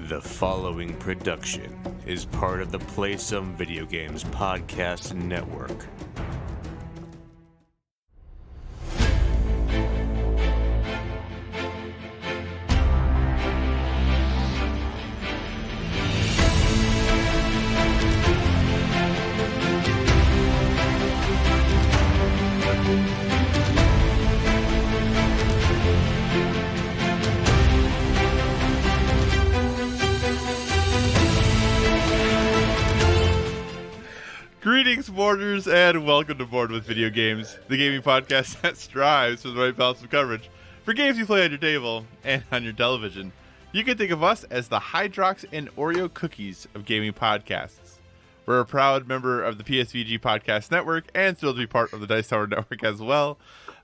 The following production is part of the Play Some Video Games podcast network. Greetings, boarders, and welcome to Board with Video Games, the gaming podcast that strives for the right balance of coverage for games you play on your table and on your television. You can think of us as the Hydrox and Oreo cookies of gaming podcasts. We're a proud member of the PSVG Podcast Network and still to be part of the Dice Tower Network as well.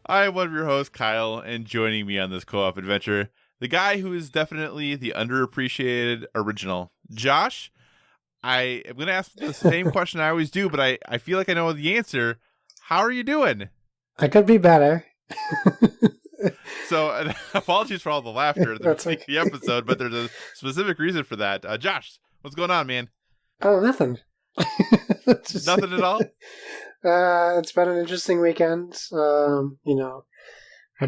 I'm one of your hosts, Kyle, and joining me on this co-op adventure, the guy who is definitely the underappreciated original, Josh. I am going to ask the same question I always do, but I feel like I know the answer. How are you doing? I could be better. So, apologies for all the laughter at the beginning of the episode, but there's a specific reason for that. Josh, what's going on, man? Oh, nothing. Nothing at all? It's been an interesting weekend. I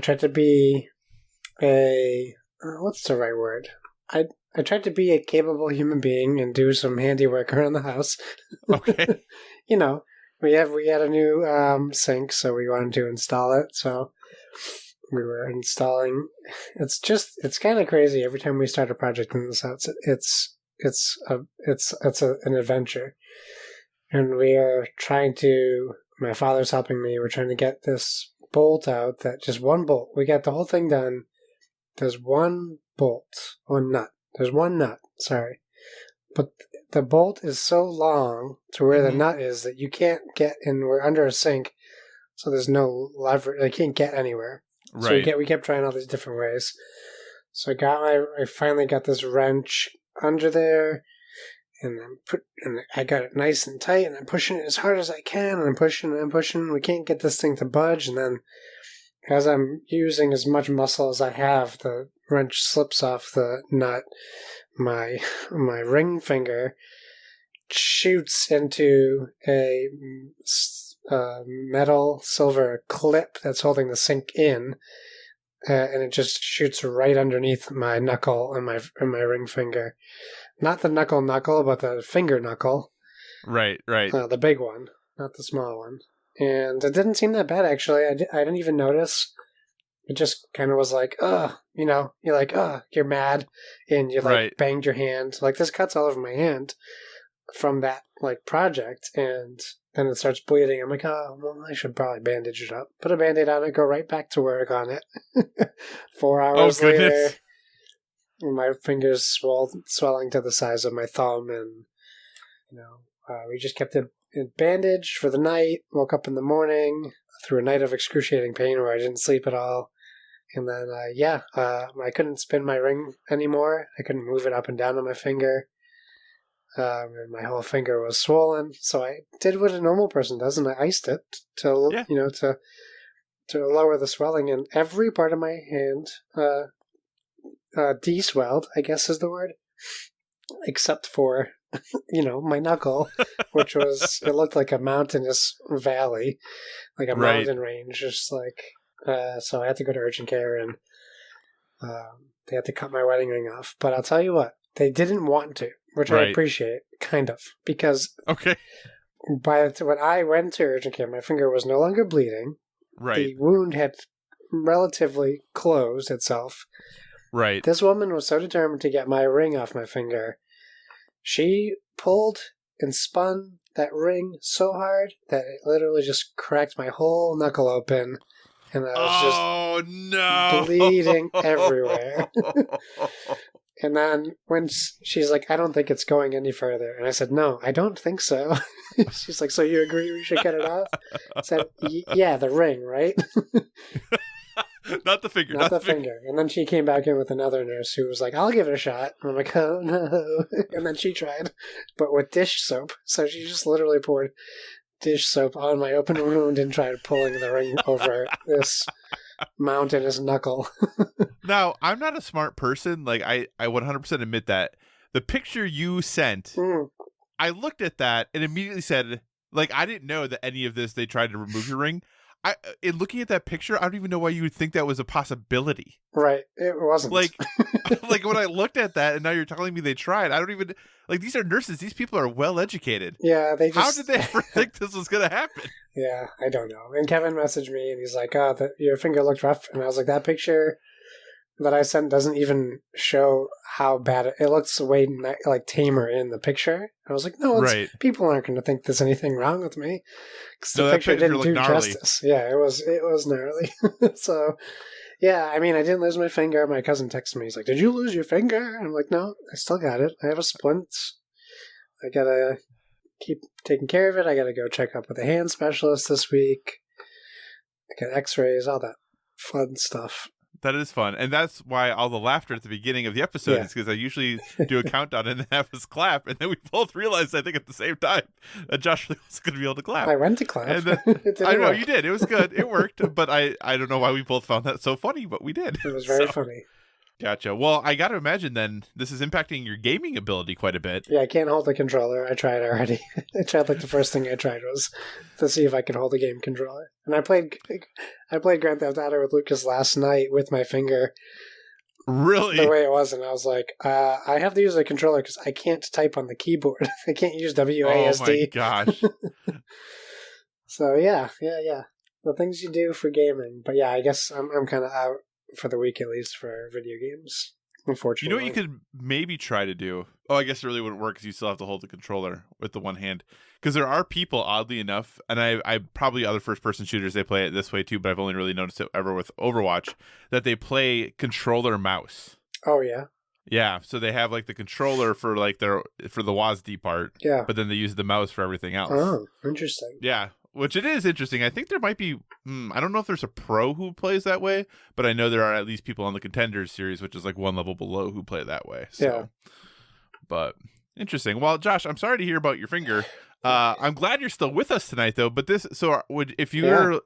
tried to be what's the right word? I tried to be a capable human being and do some handiwork around the house. Okay. We had a new sink, so we wanted to install it. So we were installing. It's kind of crazy. Every time we start a project in this house, it's an adventure, and we are trying to. My father's helping me. We're trying to get this bolt out. That just one bolt. We got the whole thing done. There's one bolt, one nut. There's one nut, sorry. But the bolt is so long to where the nut is that you can't get in. We're under a sink, so there's no lever. I can't get anywhere. Right. So we kept trying all these different ways. So I finally got this wrench under there, and I got it nice and tight, and I'm pushing it as hard as I can, and I'm pushing. We can't get this thing to budge, and then as I'm using as much muscle as I have, the wrench slips off the nut. My ring finger shoots into a metal silver clip that's holding the sink in, and it just shoots right underneath my knuckle and my ring finger. Not the knuckle, but the finger knuckle. Right. The big one, not the small one. And it didn't seem that bad, actually. I didn't even notice. It just kind of was like, you're like, you're mad, and you banged your hand. Like, this cuts all over my hand from that project, and then it starts bleeding. I'm like, oh, well, I should probably bandage it up. Put a Band-Aid on it, go right back to work on it. 4 hours later, my fingers swelling to the size of my thumb, and we just kept it bandaged for the night. Woke up in the morning through a night of excruciating pain where I didn't sleep at all. And then, I couldn't spin my ring anymore. I couldn't move it up and down on my finger. And my whole finger was swollen. So I did what a normal person does, and I iced it to lower the swelling. And every part of my hand de-swelled, I guess is the word, except for my knuckle, which it looked like a mountainous valley, like a mountain range, just like, so I had to go to urgent care, and they had to cut my wedding ring off. But I'll tell you what, they didn't want to, which I appreciate, kind of, because when I went to urgent care, my finger was no longer bleeding. Right. The wound had relatively closed itself. Right. This woman was so determined to get my ring off my finger. She pulled and spun that ring so hard that it literally just cracked my whole knuckle open, and I was just bleeding everywhere. And then when she's like, I don't think it's going any further. And I said, no, I don't think so. She's like, so you agree we should get it off? I said, yeah, the ring, right? Not the finger. Not the finger. And then she came back in with another nurse who was like, I'll give it a shot. And I'm like, oh, no. And then she tried, but with dish soap. So she just literally poured dish soap on my open wound and tried pulling the ring over this mountainous knuckle. Now, I'm not a smart person. Like, I 100% admit that the picture you sent, I looked at that and immediately said, like, I didn't know that any of this they tried to remove your ring. In looking at that picture, I don't even know why you would think that was a possibility. Right. It wasn't. Like when I looked at that and now you're telling me they tried, I don't even, like, these are nurses. These people are well educated. Yeah, they just... How did they ever think this was going to happen? Yeah, I don't know. And Kevin messaged me and he's like, oh, your finger looked rough. And I was like, that picture that I sent doesn't even show how bad it looks. Way like tamer in the picture. I was like, no, people aren't going to think there's anything wrong with me because the picture didn't do justice. Yeah, it was gnarly. So, yeah, I mean, I didn't lose my finger. My cousin texted me. He's like, "Did you lose your finger?" I'm like, "No, I still got it. I have a splint. I gotta keep taking care of it. I gotta go check up with a hand specialist this week. I got X-rays, all that fun stuff." That is fun. And that's why all the laughter at the beginning of the episode is because I usually do a countdown and then have us clap. And then we both realized, I think, at the same time that Josh really wasn't going to be able to clap. I went to clap. And then, I know, you did. It was good. It worked. But I don't know why we both found that so funny, but we did. It was very funny. Gotcha. Well, I got to imagine then this is impacting your gaming ability quite a bit. Yeah, I can't hold the controller. I tried already. I tried, like, the first thing I tried was to see if I could hold a game controller. And I played Grand Theft Auto with Lucas last night with my finger. Really? The way it was. And I was like, I have to use a controller because I can't type on the keyboard. I can't use WASD. Oh my gosh. So, yeah. The things you do for gaming. But yeah, I guess I'm kind of out for the week, at least, for video games, unfortunately. You know what you could maybe try to do? Oh, I guess it really wouldn't work because you still have to hold the controller with the one hand. Because there are people, oddly enough, and I probably other first-person shooters, they play it this way too, but I've only really noticed it ever with Overwatch, that they play controller mouse. Oh, yeah? Yeah, so they have, like, the controller for, like, for the WASD part, but then they use the mouse for everything else. Oh, interesting. Yeah. Which it is interesting. I think there might be, I don't know if there's a pro who plays that way, but I know there are at least people on the Contenders series, which is like one level below, who play that way. So, yeah. But interesting. Well, Josh, I'm sorry to hear about your finger. I'm glad you're still with us tonight, though. But if you were,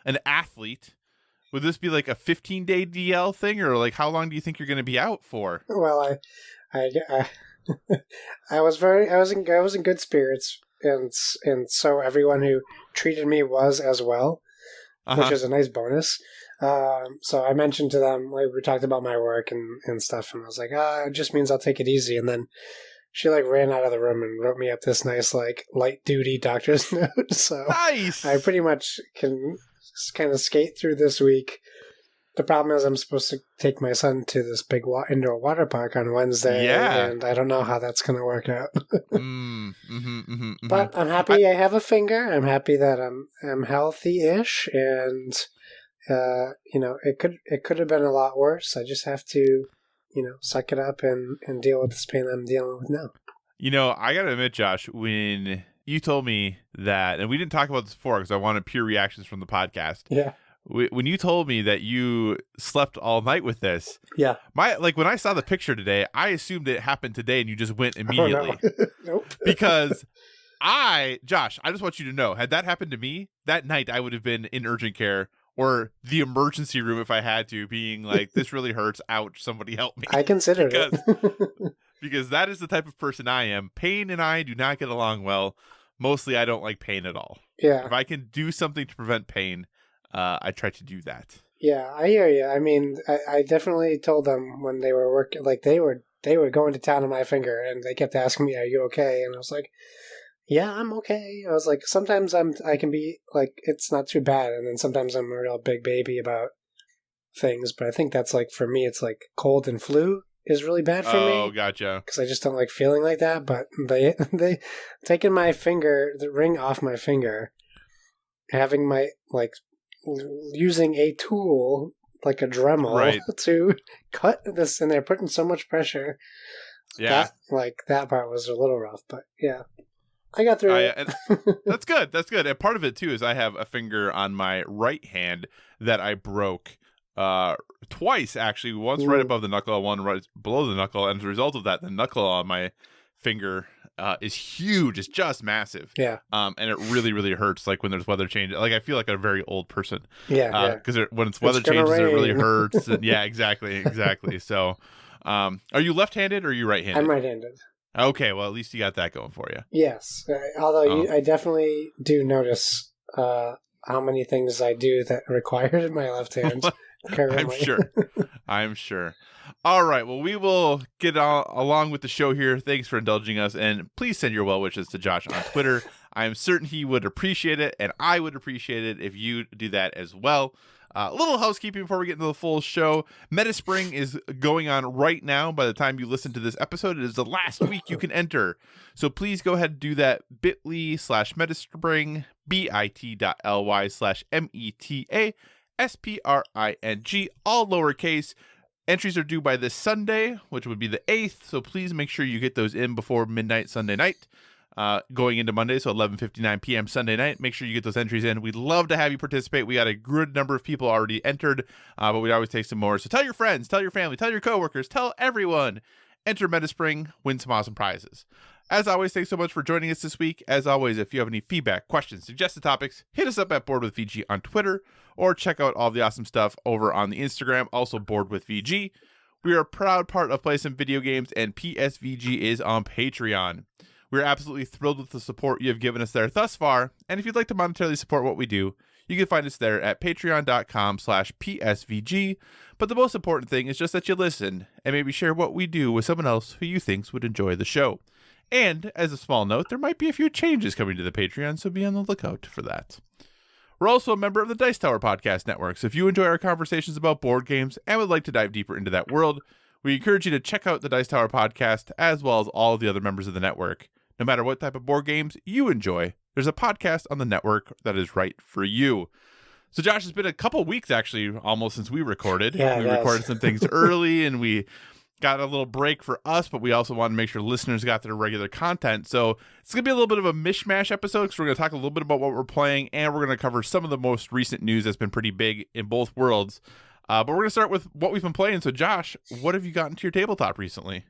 an athlete, would this be like a 15-day DL thing, or like how long do you think you're going to be out for? Well, I was in good spirits. And so everyone who treated me was as well, which is a nice bonus. So I mentioned to them, like, we talked about my work and stuff, and I was like, it just means I'll take it easy. And then she, like, ran out of the room and wrote me up this nice, like, light-duty doctor's note. So nice! I pretty much can kind of skate through this week. The problem is I'm supposed to take my son to this big indoor water park on Wednesday, and I don't know how that's going to work out. But I'm happy I have a finger. I'm happy that I'm healthy-ish, and it could have been a lot worse. I just have to, suck it up and deal with this pain I'm dealing with now. I got to admit, Josh, when you told me that, and we didn't talk about this before because I wanted pure reactions from the podcast. Yeah. When you told me that you slept all night with this, when I saw the picture today, I assumed it happened today and you just went immediately. Oh, no. Nope. Because Josh, I just want you to know, had that happened to me, that night I would have been in urgent care or the emergency room if I had to, being like, this really hurts, ouch, somebody help me. I considered it. Because that is the type of person I am. Pain and I do not get along well. Mostly I don't like pain at all. Yeah. If I can do something to prevent pain, I try to do that. Yeah, I hear you. I mean, I definitely told them when they were working, like they were going to town on my finger, and they kept asking me, "Are you okay?" And I was like, "Yeah, I'm okay." I was like, sometimes I can be like, it's not too bad, and then sometimes I'm a real big baby about things. But I think that's like, for me, it's like cold and flu is really bad for me. Oh, gotcha. Because I just don't like feeling like that. But they taking my finger, the ring off my finger, having my using a tool like a Dremel to cut this, and they're putting so much pressure. Yeah, that part was a little rough, but yeah, I got through it. That's good. That's good. And part of it too is I have a finger on my right hand that I broke twice, actually. Once right above the knuckle, one right below the knuckle, and as a result of that, the knuckle on my finger is huge. It's just massive. Yeah. And it really, really hurts. Like when there's weather changes. Like I feel like a very old person. Yeah. Because when it's weather changes, it really hurts. And, yeah, exactly. So, Are you left-handed or are you right-handed? I'm right-handed. Okay, well, at least you got that going for you. Yes, although I definitely do notice how many things I do that require my left hand currently. I'm sure. All right, well, we will get along with the show here. Thanks for indulging us, and please send your well wishes to Josh on Twitter. I am certain he would appreciate it, and I would appreciate it if you do that as well. A little housekeeping before we get into the full show. MetaSpring is going on right now. By the time you listen to this episode, it is the last week you can enter. So please go ahead and do that. bit.ly/MetaSpring, bit.ly/METASPRING, all lowercase. Entries are due by this Sunday, which would be the 8th. So please make sure you get those in before midnight Sunday night. Going into Monday, so 11:59 p.m. Sunday night. Make sure you get those entries in. We'd love to have you participate. We got a good number of people already entered, but we'd always take some more. So tell your friends, tell your family, tell your coworkers, tell everyone. Enter MetaSpring, win some awesome prizes. As always, thanks so much for joining us this week. As always, if you have any feedback, questions, suggested topics, hit us up at Board with VG on Twitter, or check out all the awesome stuff over on the Instagram, also Board with VG. We are a proud part of Play Some Video Games, and PSVG is on Patreon. We're absolutely thrilled with the support you have given us there thus far, and if you'd like to monetarily support what we do, you can find us there at patreon.com/PSVG, but the most important thing is just that you listen, and maybe share what we do with someone else who you think would enjoy the show. And, as a small note, there might be a few changes coming to the Patreon, so be on the lookout for that. We're also a member of the Dice Tower Podcast Network, so if you enjoy our conversations about board games and would like to dive deeper into that world, we encourage you to check out the Dice Tower Podcast, as well as all of the other members of the network. No matter what type of board games you enjoy, there's a podcast on the network that is right for you. So, Josh, it's been a couple weeks, actually, almost since we recorded. Yeah, we recorded some things early, and we got a little break for us, but we also want to make sure listeners got their regular content. So it's going to be a little bit of a mishmash episode, because we're going to talk a little bit about what we're playing, and we're going to cover some of the most recent news that's been pretty big in both worlds. But we're going to start with what we've been playing. So, Josh, what have you gotten to your tabletop recently?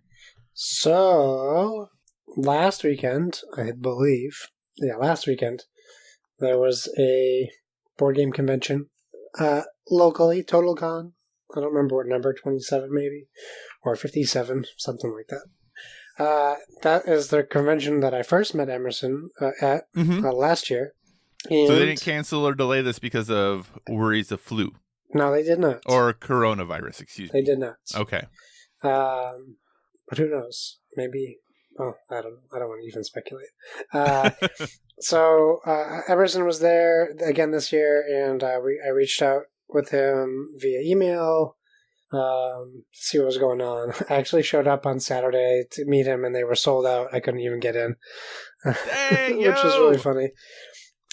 So, last weekend, I believe, there was a board game convention locally, Total Con. I don't remember what number, 27 maybe, or 57, something like that. That is the convention that I first met Emerson at last year. And so they didn't cancel or delay this because of worries of flu? No, they did not. Or coronavirus, excuse me. They did not. Okay. But who knows? Maybe... Oh, I don't know. I don't want to even speculate. So Emerson was there again this year, and I reached out with him via email to see what was going on. I actually showed up on Saturday to meet him, and they were sold out. I couldn't even get in, Hey, which was really funny.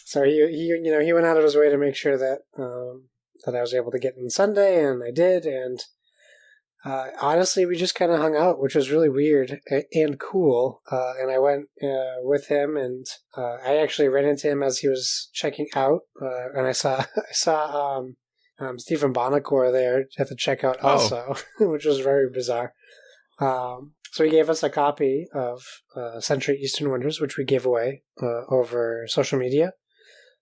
So he went out of his way to make sure that that I was able to get in Sunday, and I did, and honestly, we just kind of hung out, which was really weird and cool. And I went with him, and I actually ran into him as he was checking out. And I saw Stephen Bonacore there at the checkout also, which was very bizarre. So he gave us a copy of Century Eastern Wonders, which we gave away over social media.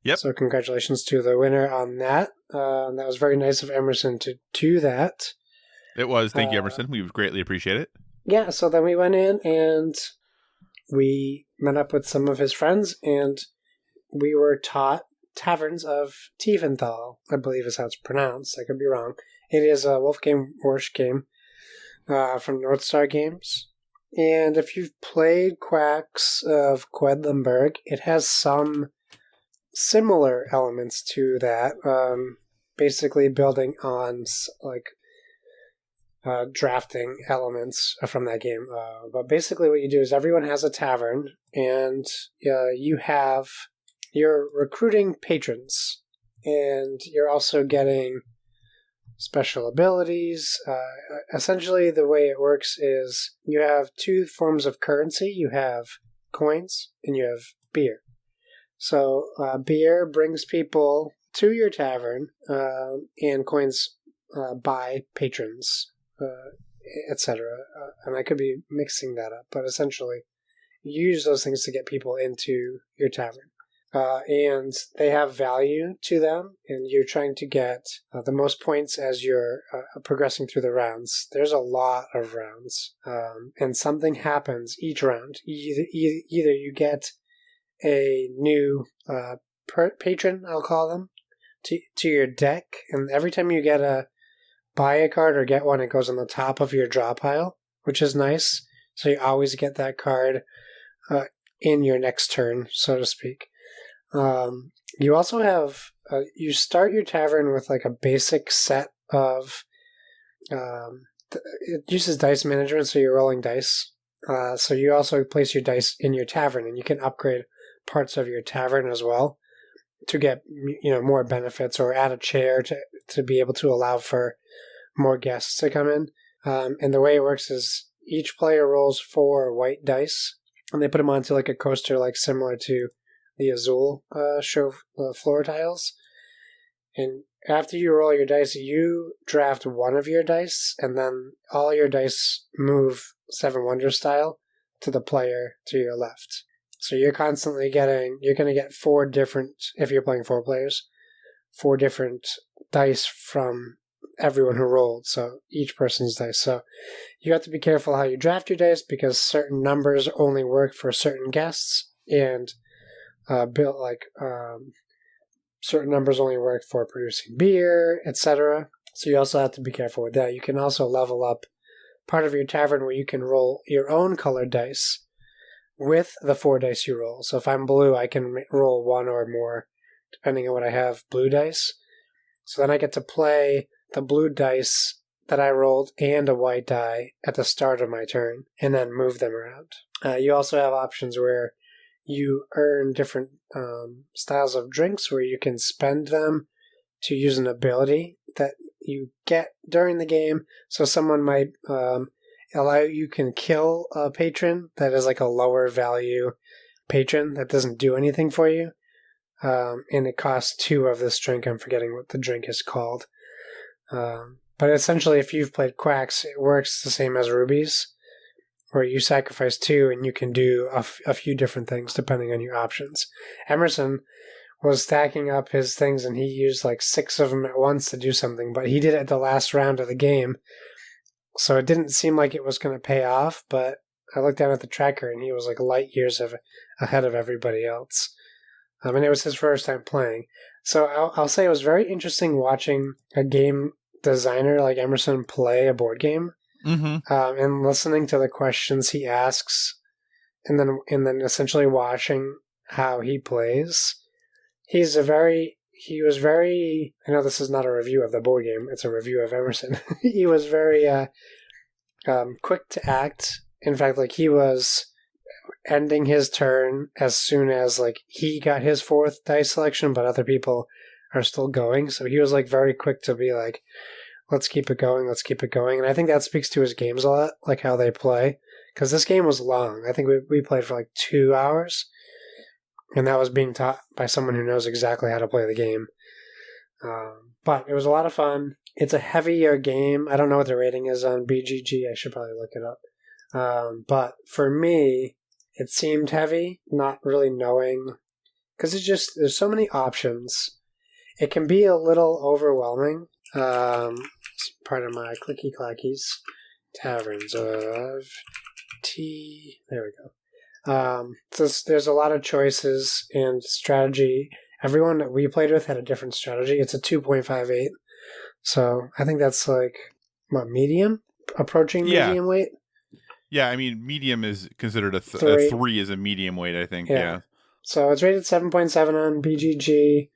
Yep. So congratulations to the winner on that. That was very nice of Emerson to do that. It was. Thank you, Emerson. We greatly appreciate it. Yeah, so then we went in and we met up with some of his friends, and we were taught Taverns of Tiefanthal, I believe is how it's pronounced. I could be wrong. It is a Wolfgang Warsch game from North Star Games. And if you've played Quacks of Quedlinburg, it has some similar elements to that, basically building on drafting elements from that game. But basically what you do is everyone has a tavern, and you're recruiting patrons, and you're also getting special abilities. Essentially the way it works is you have two forms of currency. You have coins and you have beer. So beer brings people to your tavern, and coins buy patrons, etc. And I could be mixing that up, but essentially you use those things to get people into your tavern. and they have value to them, and you're trying to get the most points as you're progressing through the rounds. There's a lot of rounds, and something happens each round. Either you get a new patron, I'll call them, to your deck, and every time you buy a card or get one, it goes on the top of your draw pile, which is nice. So you always get that card in your next turn, so to speak. You also have, you start your tavern with like a basic set of, it uses dice management, so you're rolling dice. So you also place your dice in your tavern, and you can upgrade parts of your tavern as well to get, more benefits, or add a chair to be able to allow for more guests to come in. And the way it works is each player rolls 4 white dice, and they put them onto like a coaster, like similar to the Azul show floor tiles. And after you roll your dice, you draft one of your dice, and then all your dice move 7 Wonders style to the player to your left. So you're constantly you're going to get 4 different, if you're playing 4 players, 4 different dice from everyone who rolled, so each person's dice. So you have to be careful how you draft your dice, because certain numbers only work for certain guests, and certain numbers only work for producing beer, etc. So you also have to be careful with that. You can also level up part of your tavern where you can roll your own colored dice with the 4 dice you roll. So if I'm blue, I can roll 1 or more, depending on what I have, blue dice. So then I get to play the blue dice that I rolled and a white die at the start of my turn, and then move them around. You also have options where you earn different styles of drinks, where you can spend them to use an ability that you get during the game. So someone might you can kill a patron that is like a lower value patron that doesn't do anything for you. And it costs 2 of this drink. I'm forgetting what the drink is called. But essentially, if you've played Quacks, it works the same as Rubies, where you sacrifice 2 and you can do a few different things depending on your options. Emerson was stacking up his things, and he used like 6 of them at once to do something, but he did it at the last round of the game, so it didn't seem like it was going to pay off. But I looked down at the tracker, and he was like light years ahead of everybody else. And it was his first time playing. So I'll say it was very interesting watching a game designer like Emerson play a board game, and listening to the questions he asks, and then essentially watching how he plays. He was very, I know this is not a review of the board game, it's a review of Emerson. He was very quick to act. In fact, like, he was ending his turn as soon as like he got his 4th dice selection, but other people are still going. So he was like very quick to be like, let's keep it going. And I think that speaks to his games a lot, like how they play. Because this game was long. I think we played for like 2 hours. And that was being taught by someone who knows exactly how to play the game. But it was a lot of fun. It's a heavier game. I don't know what the rating is on BGG. I should probably look it up. But for me, it seemed heavy, not really knowing. Because there's so many options. It can be a little overwhelming. Part of my clicky clackies. Taverns of There we go. There's a lot of choices and strategy. Everyone that we played with had a different strategy. It's a 2.58. So I think that's like, medium? Approaching medium weight? Yeah, I mean, medium is considered a 3 is a medium weight, I think. Yeah. So it's rated 7.7 on BGG.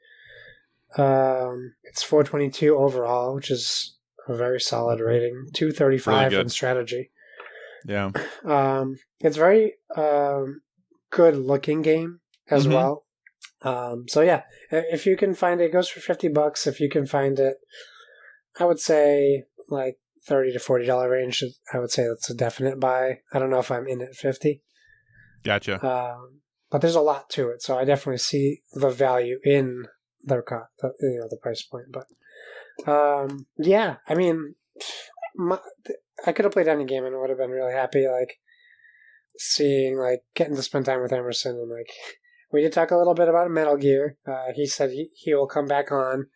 It's 422 overall, which is a very solid rating. 235 in strategy. Yeah. It's very good looking game as well. So yeah, if you can find it, it goes for $50. If you can find it, I would say like $30 to $40 range. I would say that's a definite buy. I don't know if I'm in at 50. Gotcha. But there's a lot to it, so I definitely see the value in the price point. But yeah, I mean, I could have played any game and I would have been really happy. Like seeing, like, getting to spend time with Emerson, and like we did talk a little bit about Metal Gear. He said he will come back on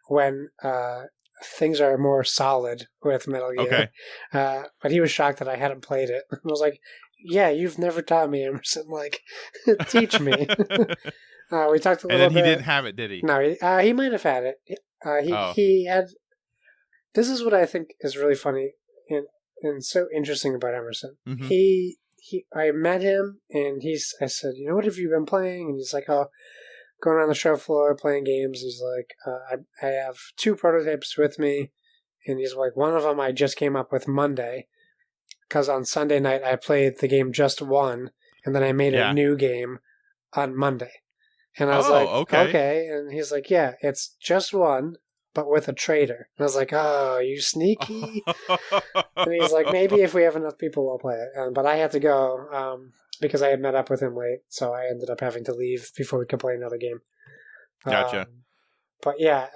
when things are more solid with Metal Gear. Okay. But he was shocked that I hadn't played it. I was like, yeah, you've never taught me, Emerson. Like, teach me. We talked a little bit. And then he didn't have it, did he? No, he might have had it. He had... This is what I think is really funny and so interesting about Emerson. Mm-hmm. I met him, and I said, what have you been playing? And he's like, oh, going around the show floor, playing games. He's like, I have 2 prototypes with me. And he's like, one of them I just came up with Monday, because on Sunday night I played the game Just One, and then I made a new game on Monday. And I was like, okay. And he's like, yeah, it's Just One, but with a traitor. And I was like, oh, you sneaky. And he's like, maybe if we have enough people, we'll play it. But I had to go because I had met up with him late, so I ended up having to leave before we could play another game. Gotcha. But yeah,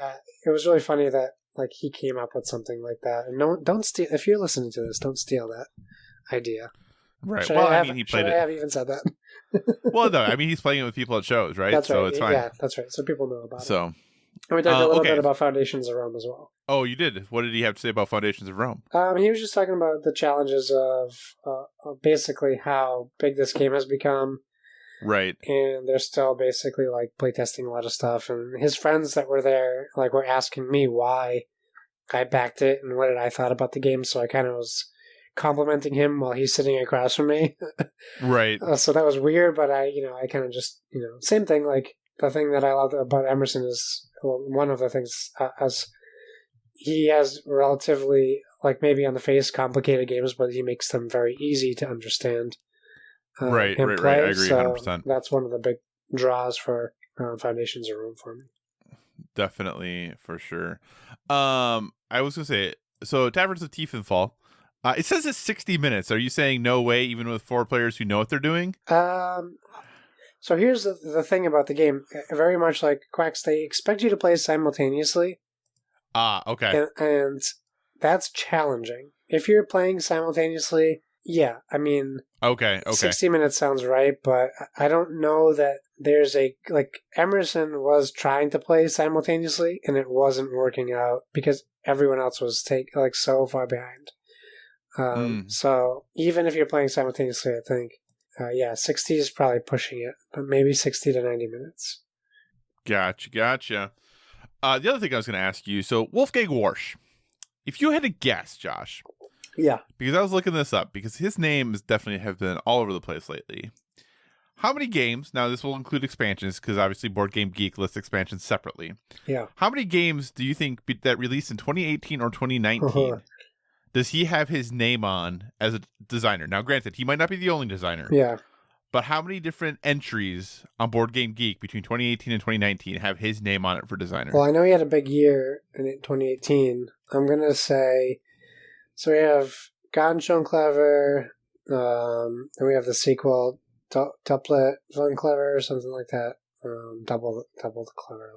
it was really funny that like he came up with something like that. And don't steal. If you're listening to this, don't steal that idea. Right. Should Well, I mean, he played it. I have even said that? Well, no. I mean, he's playing it with people at shows, right? That's right. So it's fine. Yeah, that's right. So people know about it. So. And we talked a little bit about Foundations of Rome as well. Oh, you did? What did he have to say about Foundations of Rome? He was just talking about the challenges of basically how big this game has become. Right. And they're still basically like playtesting a lot of stuff. And his friends that were there like were asking me why I backed it and what I thought about the game. So I kind of was complimenting him while he's sitting across from me. Right. So that was weird, but I kind of just, same thing. Like the thing that I love about Emerson is, well, one of the things as he has relatively, like maybe on the face, complicated games, but he makes them very easy to understand. Right. I agree, so 100%. That's one of the big draws for Foundations of Rome for me. Definitely, for sure. I was going to say, so Taverns of Tiefanthal, it says it's 60 minutes. Are you saying no way, even with 4 players who know what they're doing? So here's the thing about the game. Very much like Quacks, they expect you to play simultaneously. Okay. And that's challenging. If you're playing simultaneously, yeah, I mean... Okay. 60 minutes sounds right, but I don't know that there's Emerson was trying to play simultaneously, and it wasn't working out because everyone else was so far behind. So even if you're playing simultaneously, I think, 60 is probably pushing it, but maybe 60 to 90 minutes. Gotcha. The other thing I was going to ask you, so Wolfgang Warsch, if you had to guess, Josh... Yeah. Because I was looking this up, because his names definitely have been all over the place lately. How many games, now this will include expansions, because obviously Board Game Geek lists expansions separately. Yeah. How many games do you think that released in 2018 or 2019 does he have his name on as a designer? Now, granted, he might not be the only designer. Yeah. But how many different entries on Board Game Geek between 2018 and 2019 have his name on it for designer? Well, I know he had a big year in 2018. I'm going to say... So we have Ganz Schön Clever, then we have the sequel, Doppelt von Clever, or something like that. Double the Clever, or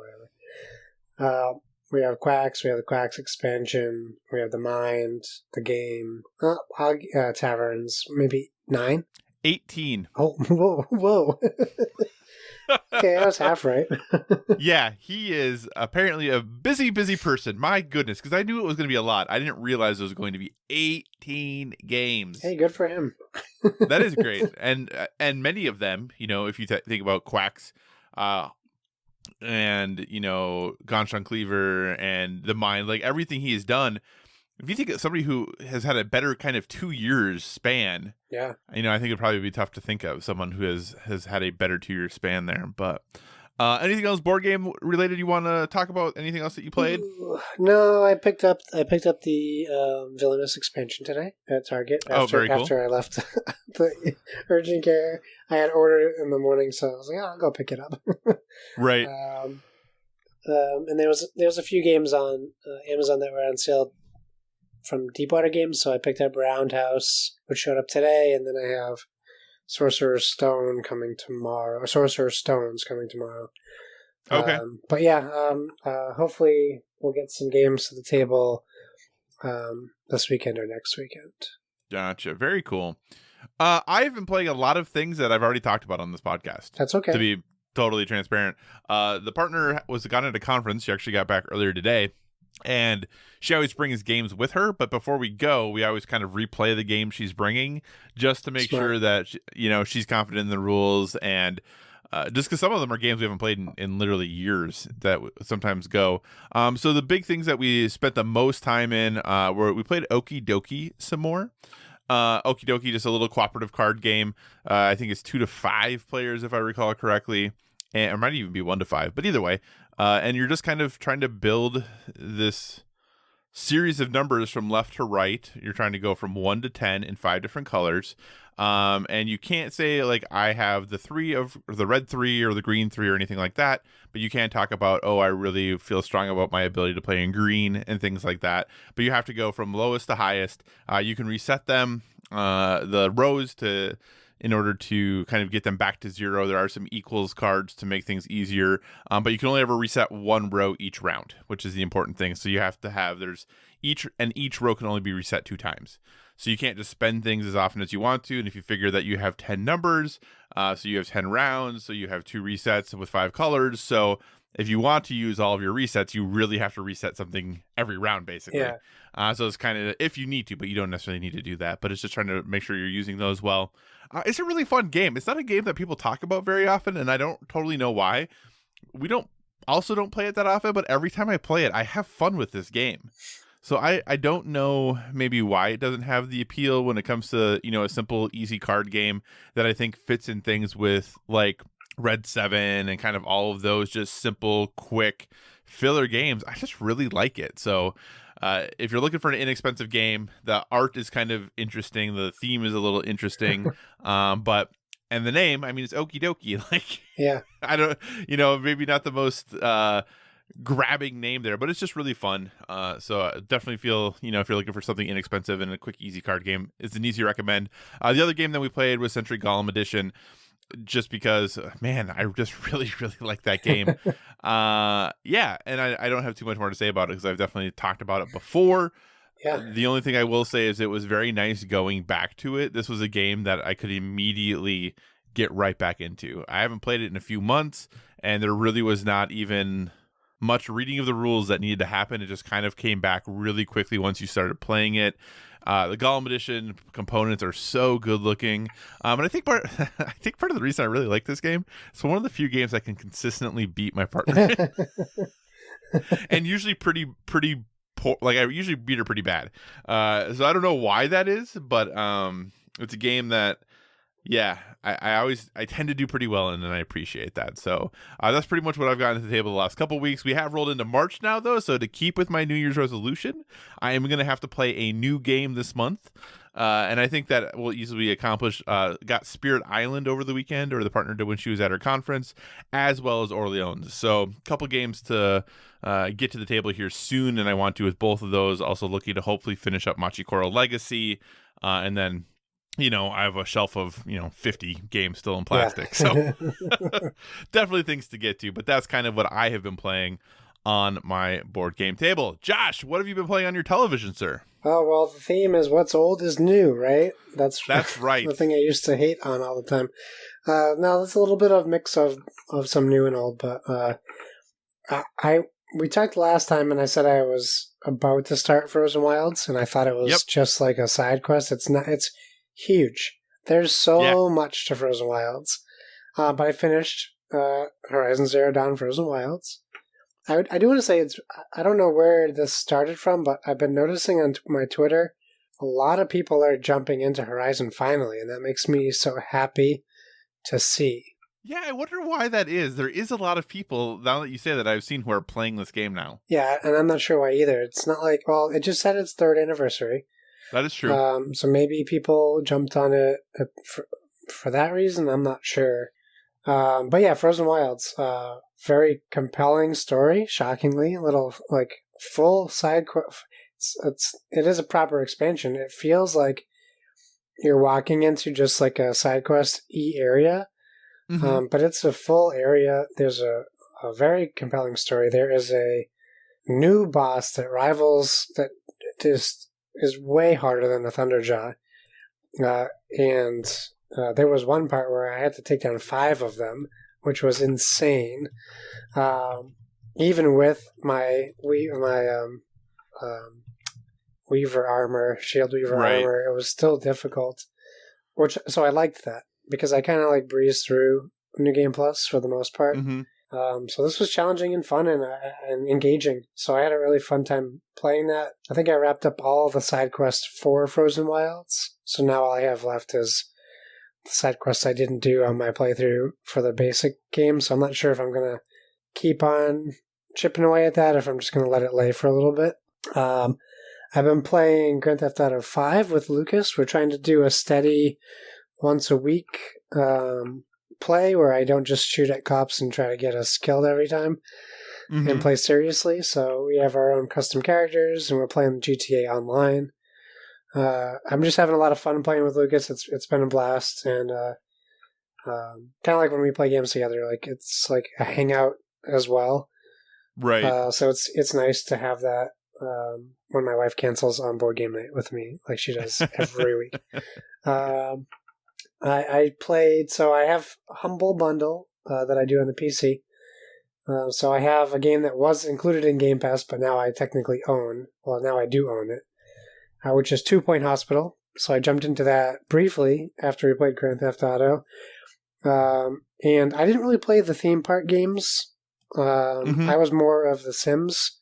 whatever. We have Quacks, we have the Quacks expansion, we have the Mind, the game, Taverns, maybe 9? 18. Oh, whoa. Okay, I was half right. Yeah, he is apparently a busy person. My goodness, because I knew it was going to be a lot. I didn't realize it was going to be 18 games. Hey, good for him. That is great. And many of them, if you think about Quacks, and, Ganz Schön Clever and The Mind, like everything he has done, if you think of somebody who has had a better kind of 2 years span, yeah, I think it'd probably be tough to think of someone who has had a better 2 year span there. But anything else board game related you want to talk about? Anything else that you played? No, I picked up the Villainous expansion today at Target. Very cool. After I left the urgent care, I had ordered it in the morning, so I was like, I'll go pick it up. Right. And there was a few games on Amazon that were on sale from Deepwater Games, so I picked up Roundhouse, which showed up today, and then I have Sorcerer's Stones coming tomorrow. Okay. But yeah, hopefully we'll get some games to the table this weekend or next weekend. Gotcha. Very cool. I've been playing a lot of things that I've already talked about on this podcast. That's okay. To be totally transparent. The partner was gone at a conference. She actually got back earlier today, and she always brings games with her. But before we go, we always kind of replay the game she's bringing just to make sure that she's confident in the rules, and just because some of them are games we haven't played in literally years that sometimes go. So the big things that we spent the most time in were we played Okey Dokey some more. Okey Dokey, just a little cooperative card game. I think it's 2 to 5 players, if I recall correctly. And it might even be 1 to 5, but either way. And you're just kind of trying to build this series of numbers from left to right. You're trying to go from 1 to 10 in 5 different colors. And you can't say like I have the red 3 or the green 3 or anything like that, but you can talk about, I really feel strong about my ability to play in green and things like that. But you have to go from lowest to highest. You can reset them, the rows in order to kind of get them back to 0. There are some equals cards to make things easier, but you can only ever reset 1 row each round, which is the important thing. So you have to have each row can only be reset 2 times. So you can't just spend things as often as you want to. And if you figure that you have 10 numbers, so you have 10 rounds, so you have 2 resets with 5 colors. So if you want to use all of your resets, you really have to reset something every round, basically. Yeah. So it's kind of if you need to, but you don't necessarily need to do that. But it's just trying to make sure you're using those well. It's a really fun game. It's not a game that people talk about very often, and I don't totally know why. We don't play it that often, but every time I play it, I have fun with this game. So I don't know maybe why it doesn't have the appeal when it comes to, a simple, easy card game that I think fits in things with like Red 7 and kind of all of those just simple, quick filler games. I just really like it. So if you're looking for an inexpensive game, the art is kind of interesting. The theme is a little interesting. And the name, I mean, it's Okey Dokey. Like, yeah, I don't, maybe not the most grabbing name there, but it's just really fun. So I definitely feel, if you're looking for something inexpensive and a quick, easy card game, it's an easy recommend. The other game that we played was Century Golem Edition, just because, man, I just really, really like that game. Yeah, and I don't have too much more to say about it because I've definitely talked about it before. Yeah. The only thing I will say is it was very nice going back to it. This was a game that I could immediately get right back into. I haven't played it in a few months, and there really was not even much reading of the rules that needed to happen. It just kind of came back really quickly once you started playing it. The Golem Edition components are so good looking, and I think part of the reason I really like this game is one of the few games I can consistently beat my partner, and usually pretty poor. Like I usually beat her pretty bad. So I don't know why that is, but it's a game that. Yeah, I tend to do pretty well in, and I appreciate that. So that's pretty much what I've gotten to the table the last couple of weeks. We have rolled into March now, though, so to keep with my New Year's resolution, I am going to have to play a new game this month, and I think that will easily be accomplished. Got Spirit Island over the weekend, or the partner did when she was at her conference, as well as Orleans. So a couple games to get to the table here soon, and I want to with both of those. Also looking to hopefully finish up Machikoro Legacy, and then I have a shelf of, 50 games still in plastic. Yeah. So definitely things to get to, but that's kind of what I have been playing on my board game table. Josh, what have you been playing on your television, sir? Oh, well, the theme is what's old is new, right? That's right. The thing I used to hate on all the time. Now, that's a little bit of mix of some new and old, but we talked last time, and I said I was about to start Frozen Wilds, and I thought it was just like a side quest. It's not. It's huge. There's so much to Frozen Wilds. But I finished Horizon Zero Dawn Frozen Wilds. I do want to say I don't know where this started from, but I've been noticing on my Twitter a lot of people are jumping into Horizon finally, and that makes me so happy to see. Yeah, I wonder why that is. There is a lot of people, now that you say that, I've seen who are playing this game now. Yeah, and I'm not sure why either. It's not like, well, it just had its 3rd anniversary. That is true. So maybe people jumped on it for that reason. I'm not sure. But yeah, Frozen Wilds, very compelling story. Shockingly, a little like full side quest. It is a proper expansion. It feels like you're walking into just like a side quest area, but it's a full area. There's a very compelling story. There is a new boss that rivals that just is way harder than the Thunderjaw. And there was one part where I had to take down 5 of them which was insane. Even with my Weaver armor, Shield Weaver armor, it was still difficult. So I liked that because I kind of like breezed through New Game Plus for the most part. Mm-hmm. So this was challenging and fun and engaging. So I had a really fun time playing that. I think I wrapped up all the side quests for Frozen Wilds. So now all I have left is the side quests I didn't do on my playthrough for the basic game. So I'm not sure if I'm going to keep on chipping away at that or if I'm just going to let it lay for a little bit. I've been playing Grand Theft Auto 5 with Lucas. We're trying to do a steady once a week play where I don't just shoot at cops and try to get us killed every time and play seriously. So we have our own custom characters and we're playing GTA Online. I'm just having a lot of fun playing with Lucas. It's been a blast and kind of like when we play games together, like it's like a hangout as well. Right. So it's nice to have that when my wife cancels on board game night with me, like she does every week. I played, so I have Humble Bundle that I do on the PC. So I have a game that was included in Game Pass, but now I technically own. Well, now I do own it, which is 2 Point Hospital. So I jumped into that briefly after we played Grand Theft Auto. And I didn't really play the theme park games. I was more of the Sims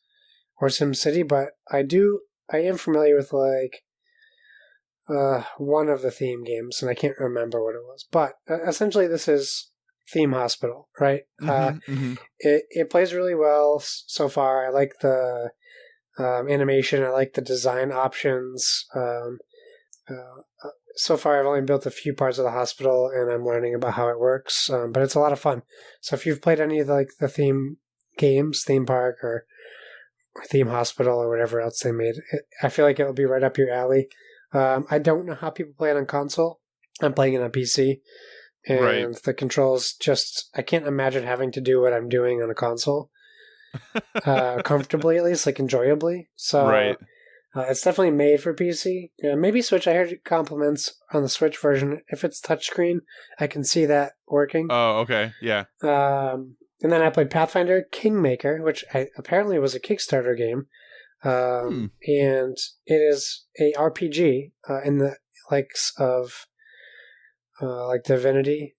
or SimCity, but I am familiar with like one of the theme games, and I can't remember what it was. But essentially, this is Theme Hospital, right? It plays really well so far. I like the animation. I like the design options. So far, I've only built a few parts of the hospital, and I'm learning about how it works. But it's a lot of fun. So if you've played any of the theme games, Theme Park or Theme Hospital or whatever else they made, I feel like it will be right up your alley. I don't know how people play it on console. I'm playing it on PC. And the controls I can't imagine having to do what I'm doing on a console. Comfortably, at least, like enjoyably. So it's definitely made for PC. Maybe Switch. I heard compliments on the Switch version. If it's touchscreen, I can see that working. Oh, okay. Yeah. And then I played Pathfinder Kingmaker, which apparently was a Kickstarter game. And it is a RPG in the likes of like Divinity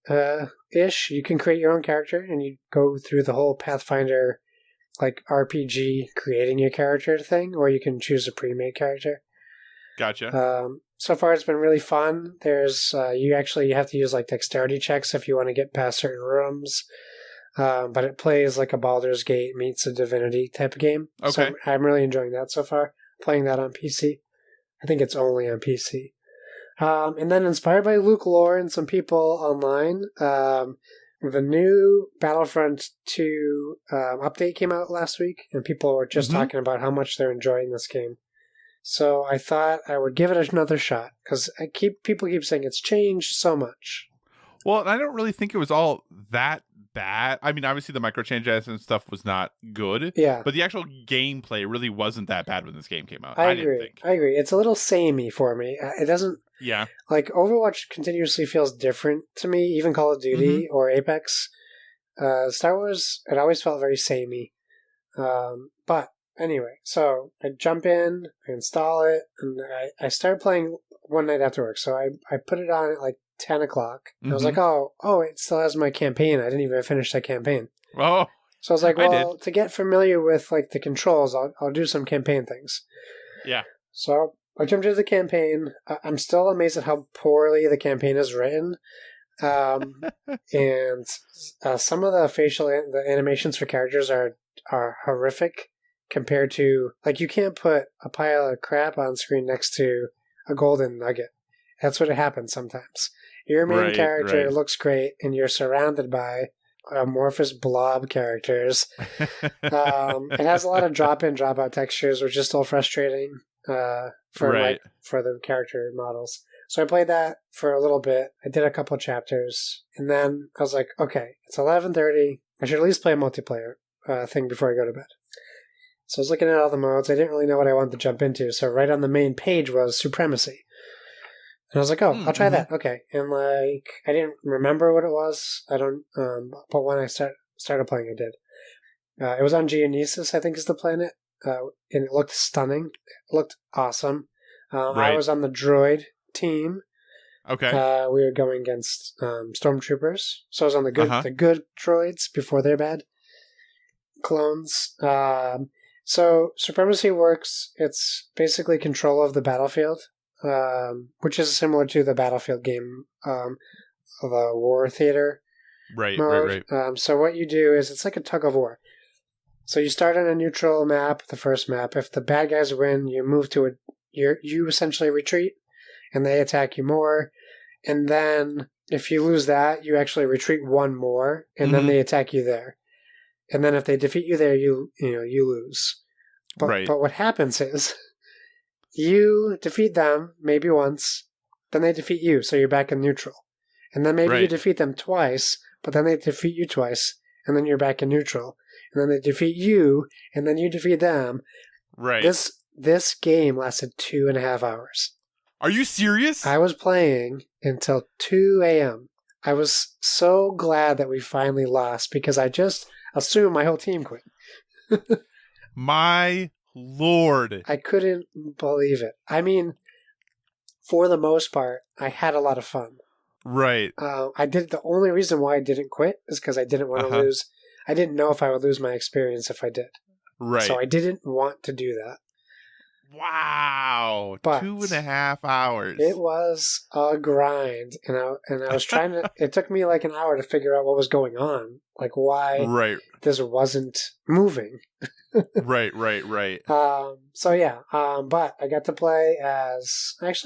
ish. You can create your own character and you go through the whole Pathfinder like RPG creating your character thing, or you can choose a pre-made character. Gotcha. So far it's been really fun. There's you have to use like dexterity checks if you want to get past certain rooms. But it plays like a Baldur's Gate meets a Divinity type of game. Okay. So I'm really enjoying that so far. Playing that on PC. I think it's only on PC. And then inspired by Luke lore and some people online, the new Battlefront 2 update came out last week, and people were just talking about how much they're enjoying this game. So I thought I would give it another shot, because people keep saying it's changed so much. Well, I don't really think it was all that bad. I mean, obviously the microtransactions and stuff was not good. Yeah. But the actual gameplay really wasn't that bad when this game came out. I didn't think. I agree. It's a little samey for me. It doesn't... Yeah. Like, Overwatch continuously feels different to me, even Call of Duty or Apex. Star Wars, it always felt very samey. But anyway, so I jump in, I install it, and I start playing one night after work. So I put it on at like 10 o'clock. I was like, oh, it still has my campaign. I didn't even finish that campaign. Oh. So I was like, well, to get familiar with like the controls, I'll do some campaign things. Yeah. So I jumped into the campaign. I'm still amazed at how poorly the campaign is written. And some of the animations for characters are horrific compared to, like, you can't put a pile of crap on screen next to a golden nugget. That's what happens sometimes. Your main character looks great, and you're surrounded by amorphous blob characters. It has a lot of drop-in, drop-out textures, which is still frustrating for the character models. So I played that for a little bit. I did a couple chapters, and then I was like, okay, it's 11:30. I should at least play a multiplayer thing before I go to bed. So I was looking at all the modes. I didn't really know what I wanted to jump into. So right on the main page was Supremacy. And I was like, oh, I'll try that. Okay. And like, I didn't remember what it was. I don't, but when I started playing, I did. It was on Geonesis, I think is the planet. And it looked stunning. It looked awesome. I was on the droid team. Okay. We were going against stormtroopers. So I was on the good droids before they're bad clones. So Supremacy works. It's basically control of the battlefield, which is similar to the Battlefield game, the War Theater mode. Right. So what you do is it's like a tug of war. So you start on a neutral map, the first map. If the bad guys win, you move to you essentially retreat, and they attack you more. And then if you lose that, you actually retreat one more, and then they attack you there. And then if they defeat you there, you lose. But what happens is you defeat them maybe once, then they defeat you, so you're back in neutral. And then maybe you defeat them twice, but then they defeat you twice, and then you're back in neutral. And then they defeat you, and then you defeat them. Right. This game lasted 2.5 hours. Are you serious? I was playing until 2 a.m. I was so glad that we finally lost because I just assumed my whole team quit. My Lord. I couldn't believe it. I mean, for the most part, I had a lot of fun. Right. The only reason why I didn't quit is because I didn't want to lose. I didn't know if I would lose my experience if I did. Right. So I didn't want to do that. Wow. But 2.5 hours. It was a grind. And I was trying to, it took me like an hour to figure out what was going on. Like why this wasn't moving. Right. So yeah. But I got to play as, I was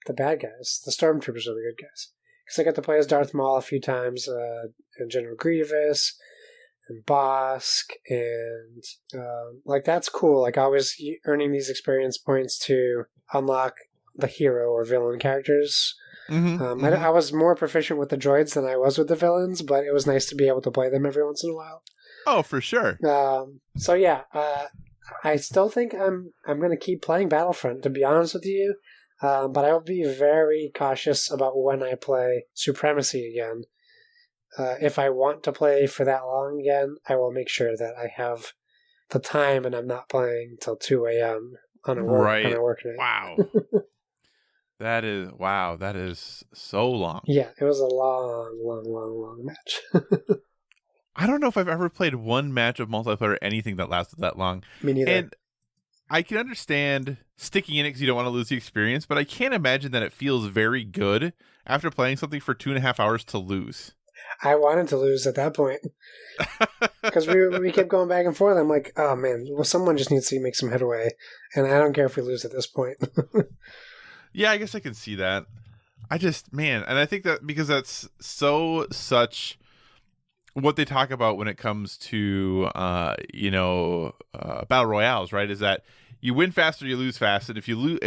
the bad guys. The stormtroopers are the good guys. Because I got to play as Darth Maul a few times, and General Grievous, and Bosk, and that's cool. Like I was earning these experience points to unlock the hero or villain characters. I was more proficient with the droids than I was with the villains, but it was nice to be able to play them every once in a while. Oh, for sure. So yeah, I still think I'm going to keep playing Battlefront, to be honest with you. But I will be very cautious about when I play Supremacy again. If I want to play for that long again, I will make sure that I have the time and I'm not playing till 2 a.m. on a work night. Wow. That is so long. Yeah, it was a long match. I don't know if I've ever played one match of multiplayer or anything that lasted that long. Me neither. And I can understand sticking in it because you don't want to lose the experience, but I can't imagine that it feels very good after playing something for 2.5 hours to lose. I wanted to lose at that point because we kept going back and forth. I'm like, oh man, well, someone just needs to make some headway, and I don't care if we lose at this point. Yeah, I guess I can see that. And I think that because that's such what they talk about when it comes to battle royales, right? Is that you win fast or you lose fast, and you lose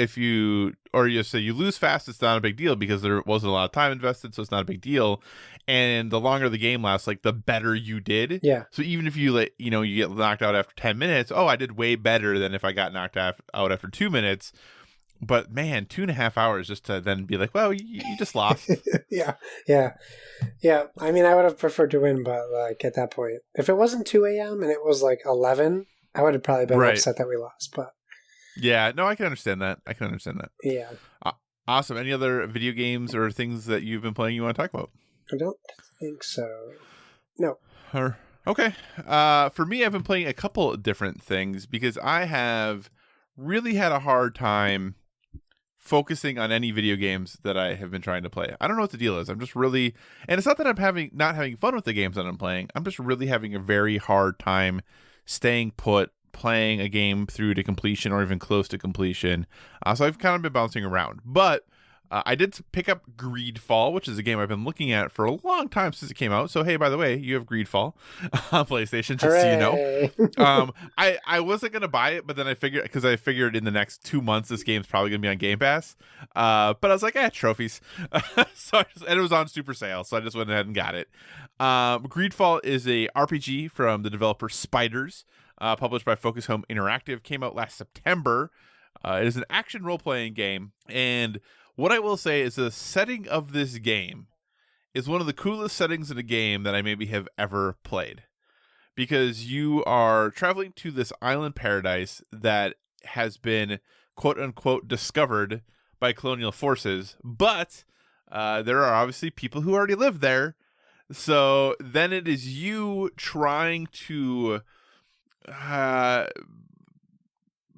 fast, it's not a big deal because there wasn't a lot of time invested, so it's not a big deal. And the longer the game lasts, like the better you did. Yeah. So even if you you get knocked out after 10 minutes, I did way better than if I got knocked out after 2 minutes. But man, 2.5 hours just to then be like, well, you just lost. Yeah. I mean, I would have preferred to win, but like at that point, if it wasn't 2 a.m. and it was like 11, I would have probably been upset that we lost. But yeah, no, I can understand that. Yeah. Awesome. Any other video games or things that you've been playing you want to talk about? I don't think so. No. Okay. For me, I've been playing a couple of different things because I have really had a hard time focusing on any video games that I have been trying to play. I don't know what the deal is. I'm just really, and it's not that I'm not having fun with the games that I'm playing. I'm just really having a very hard time staying put, playing a game through to completion or even close to completion. So I've kind of been bouncing around, but I did pick up Greedfall, which is a game I've been looking at for a long time since it came out. So, hey, by the way, you have Greedfall on PlayStation, just Hooray. so you know. I wasn't going to buy it, but then I figured in the next 2 months, this game's probably going to be on Game Pass. But I was like, trophies. And it was on super sale, so I just went ahead and got it. Greedfall is a RPG from the developer Spiders, published by Focus Home Interactive, came out last September. It is an action role-playing game, and What I will say is the setting of this game is one of the coolest settings in a game that I maybe have ever played. Because you are traveling to this island paradise that has been, quote unquote, discovered by colonial forces. But there are obviously people who already live there. So then it is you trying to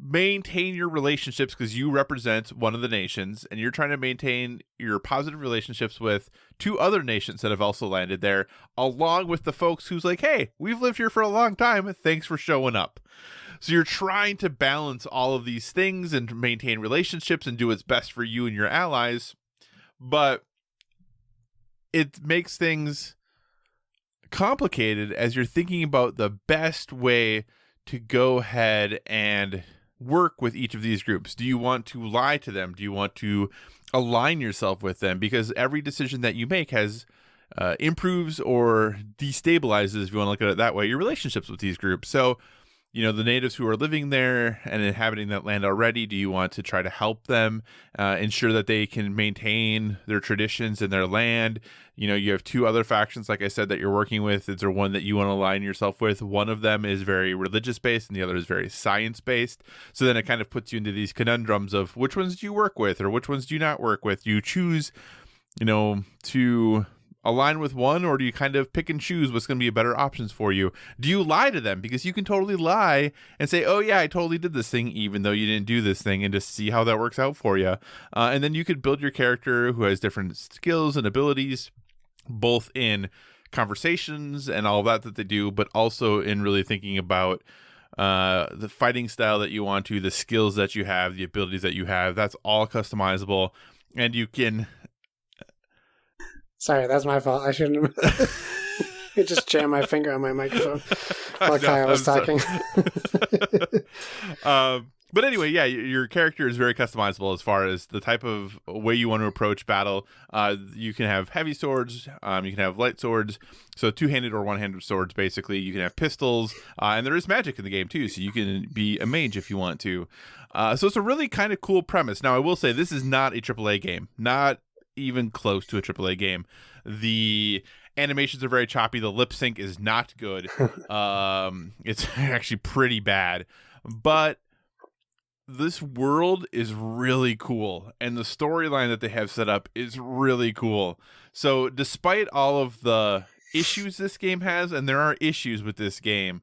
maintain your relationships because you represent one of the nations, and you're trying to maintain your positive relationships with two other nations that have also landed there, along with the folks who's like, hey, we've lived here for a long time. Thanks for showing up. So you're trying to balance all of these things and maintain relationships and do what's best for you and your allies. But it makes things complicated as you're thinking about the best way to go ahead and work with each of these groups. Do you want to lie to them? Do you want to align yourself with them? Because every decision that you make has improves or destabilizes, if you want to look at it that way, your relationships with these groups. So, you know, the natives who are living there and inhabiting that land already, do you want to try to help them ensure that they can maintain their traditions and their land? You know, you have two other factions, like I said, that you're working with. Is there one that you want to align yourself with? One of them is very religious-based and the other is very science-based. So then it kind of puts you into these conundrums of which ones do you work with or which ones do you not work with? Do you choose, you know, to align with one, or do you kind of pick and choose what's going to be better options for you? Do you lie to them? Because you can totally lie and say, oh yeah, I totally did this thing even though you didn't do this thing, and just see how that works out for you. And then you could build your character who has different skills and abilities, both in conversations and all that they do, but also in really thinking about the fighting style that you want to, the skills that you have, the abilities that you have. That's all customizable, and you can... Sorry, that's my fault. I shouldn't have... I just jammed my finger on my microphone while Kyle was talking. But anyway, yeah, your character is very customizable as far as the type of way you want to approach battle. You can have heavy swords, you can have light swords, so two-handed or one-handed swords, basically. You can have pistols, and there is magic in the game, too, so you can be a mage if you want to. So it's a really kind of cool premise. Now, I will say, this is not a AAA game. Not even close to a AAA game. The animations are very choppy. The lip sync is not good. It's actually pretty bad. But this world is really cool, and the storyline that they have set up is really cool. So despite all of the issues this game has, and there are issues with this game,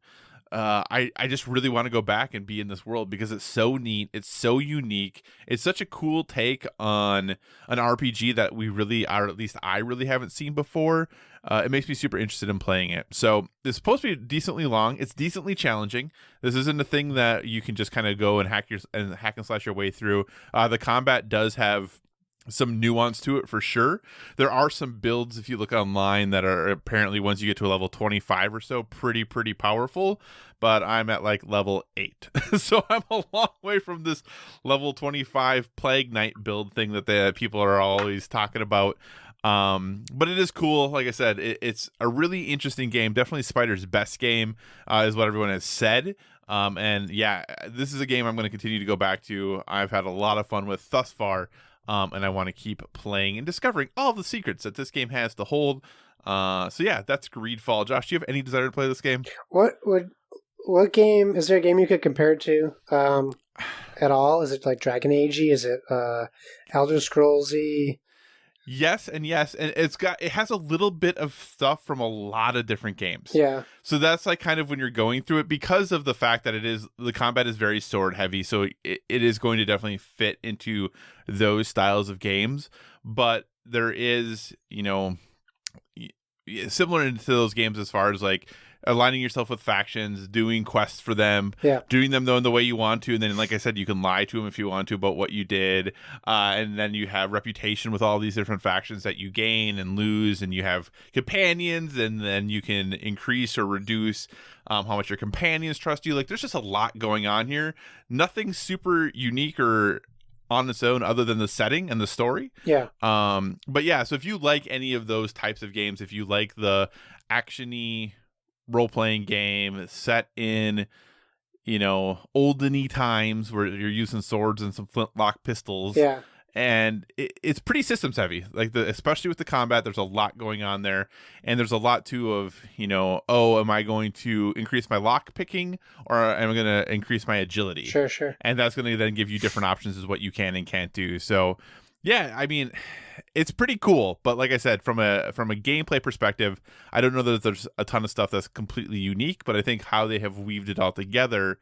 I just really want to go back and be in this world because it's so neat. It's so unique. It's such a cool take on an RPG that we really, or at least I really haven't seen before. It makes me super interested in playing it. So it's supposed to be decently long. It's decently challenging. This isn't a thing that you can just kind of go and hack and slash your way through. The combat does have some nuance to it for sure. There are some builds, if you look online, that are apparently, once you get to a level 25 or so, pretty powerful, but I'm at like level 8. So I'm a long way from this level 25 Plague Knight build thing that the people are always talking about. But it is cool. Like I said, it's a really interesting game. Definitely Spider's best game, is what everyone has said. And yeah, this is a game I'm going to continue to go back to. I've had a lot of fun with thus far. And I want to keep playing and discovering all the secrets that this game has to hold. So yeah, that's Greedfall. Josh, do you have any desire to play this game? What game, is there a game you could compare it to at all? Is it like Dragon Age-y? Is it Elder Scrolls-y? Yes and yes, and it has a little bit of stuff from a lot of different games. Yeah. So that's like kind of when you're going through it, because of the fact that the combat is very sword heavy, so it is going to definitely fit into those styles of games. But there is, you know, similar to those games as far as like aligning yourself with factions, doing quests for them, doing them though in the way you want to, and then, like I said, you can lie to them if you want to about what you did, and then you have reputation with all these different factions that you gain and lose, and you have companions, and then you can increase or reduce how much your companions trust you. Like, there's just a lot going on here. Nothing super unique or on its own other than the setting and the story. Yeah. But yeah, so if you like any of those types of games, if you like the action-y role-playing game set in, you know, olden-y times where you're using swords and some flintlock pistols, and it's pretty systems heavy. Like especially with the combat, there's a lot going on there, and there's a lot too of am I going to increase my lock picking or am I going to increase my agility? Sure. And that's going to then give you different options as what you can and can't do. So yeah, I mean, it's pretty cool. But like I said, from a gameplay perspective, I don't know that there's a ton of stuff that's completely unique, but I think how they have weaved it all together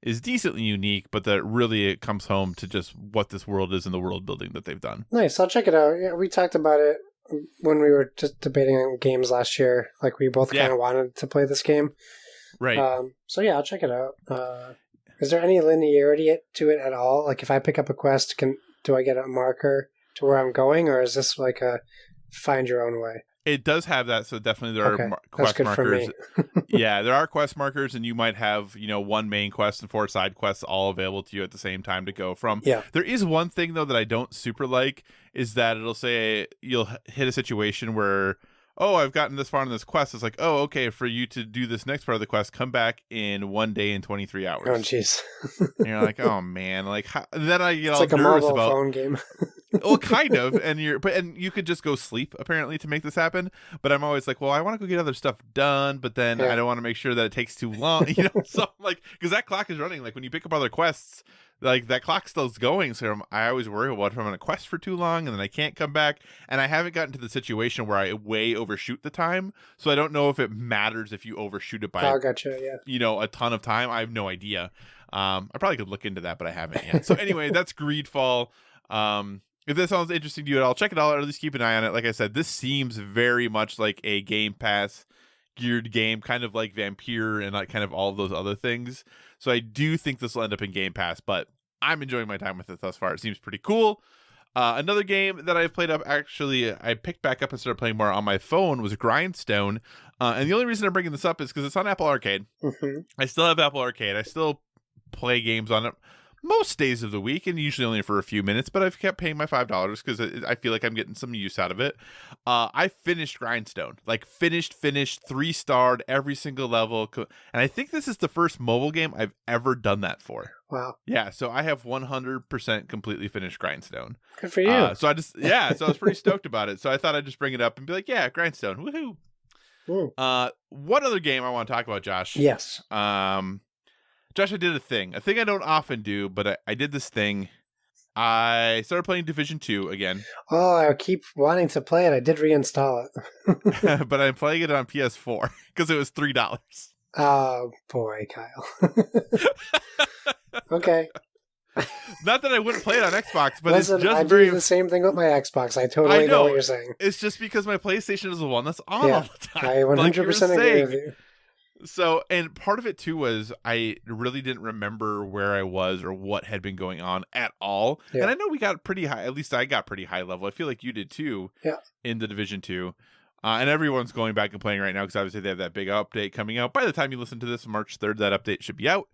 is decently unique, but that really it comes home to just what this world is and the world building that they've done. Nice. I'll check it out. Yeah, we talked about it when we were just debating on games last year. Like we both kind of wanted to play this game. Right. So yeah, I'll check it out. Is there any linearity to it at all? Like if I pick up a quest, do I get a marker to where I'm going, or is this like a find your own way? It does have that, so definitely there are quest markers. Yeah, there are quest markers, and you might have, one main quest and 4 side quests all available to you at the same time to go from. Yeah. There is one thing, though, that I don't super like, is that it'll say you'll hit a situation where, oh, I've gotten this far in this quest. It's like, oh, okay, for you to do this next part of the quest, come back in 1 day and 23 hours. Oh, jeez. And you're like, oh, man. Like, then I get it's all like nervous a mobile about phone game. well, kind of, and you could just go sleep apparently to make this happen. But I'm always like, well, I want to go get other stuff done, but then I don't want to make sure that it takes too long, So I'm like, because that clock is running. Like when you pick up other quests, like that clock still's going. So I always worry about if I'm on a quest for too long and then I can't come back. And I haven't gotten to the situation where I way overshoot the time, so I don't know if it matters if you overshoot it by gotcha, yeah. A ton of time. I have no idea. I probably could look into that, but I haven't yet. So anyway, that's Greedfall. If this sounds interesting to you at all, check it out, or at least keep an eye on it. Like I said, this seems very much like a Game Pass geared game, kind of like Vampire and like kind of all of those other things. So I do think this will end up in Game Pass, but I'm enjoying my time with it thus far. It seems pretty cool. Another game that I've played up, actually, I picked back up and started playing more on my phone, was Grindstone. And the only reason I'm bringing this up is because it's on Apple Arcade. Mm-hmm. I still have Apple Arcade. I still play games on it most days of the week, and usually only for a few minutes, but I've kept paying my $5 because I feel like I'm getting some use out of it. I finished Grindstone, like finished 3-starred every single level, and I think this is the first mobile game I've ever done that for. Wow. Yeah, so I have 100% completely finished Grindstone. Good for you. So I was pretty stoked about it. So I thought I'd just bring it up and be like, yeah, Grindstone, woohoo. One other game I want to talk about, Josh. Yes. Josh, I did a thing I don't often do, but I did this thing. I started playing Division 2 again. Oh, I keep wanting to play it. I did reinstall it. But I'm playing it on PS4 because it was $3. Oh, boy, Kyle. Okay. Not that I wouldn't play it on Xbox, but Listen, it's just I do the same thing with my Xbox. I totally know what you're saying. It's just because my PlayStation is the one that's on all the time. I 100% agree with you. So, and part of it too was I really didn't remember where I was or what had been going on at all. Yeah. And I know we got pretty high, at least I got pretty high level. I feel like you did too. Yeah. In the Division 2. And everyone's going back and playing right now because obviously they have that big update coming out. By the time you listen to this, March 3rd, that update should be out.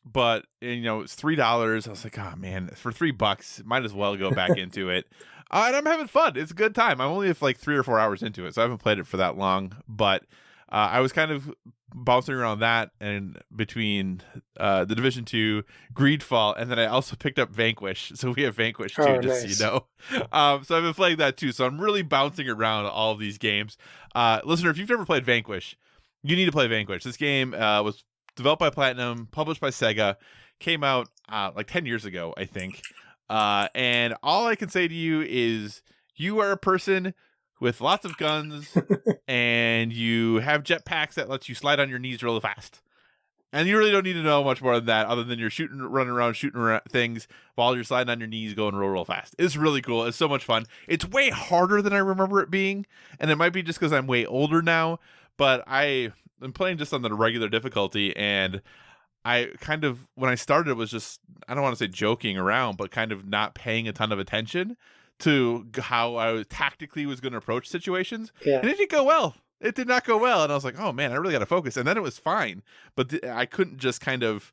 But, it's $3. I was like, oh man, for $3, might as well go back into it. And I'm having fun. It's a good time. I'm only like 3 or 4 hours into it, so I haven't played it for that long. But I was kind of bouncing around that and between the Division 2, Greedfall, and then I also picked up Vanquish. So we have Vanquish too, just nice. So you know. So I've been playing that too. So I'm really bouncing around all of these games. Listener, if you've never played Vanquish, you need to play Vanquish. This game was developed by Platinum, published by Sega, came out like 10 years ago, I think. And all I can say to you is you are a person with lots of guns and you have jetpacks that lets you slide on your knees really fast. And you really don't need to know much more than that other than you're running around shooting things while you're sliding on your knees going real fast. It's really cool. It's so much fun. It's way harder than I remember it being. And it might be just because I'm way older now, but I'm playing just on the regular difficulty, and I kind of, when I started, it was just, I don't want to say joking around, but kind of not paying a ton of attention to how I tactically was going to approach situations. Yeah. And it didn't go well. It did not go well. And I was like, oh man, I really got to focus. And then it was fine. But I couldn't just kind of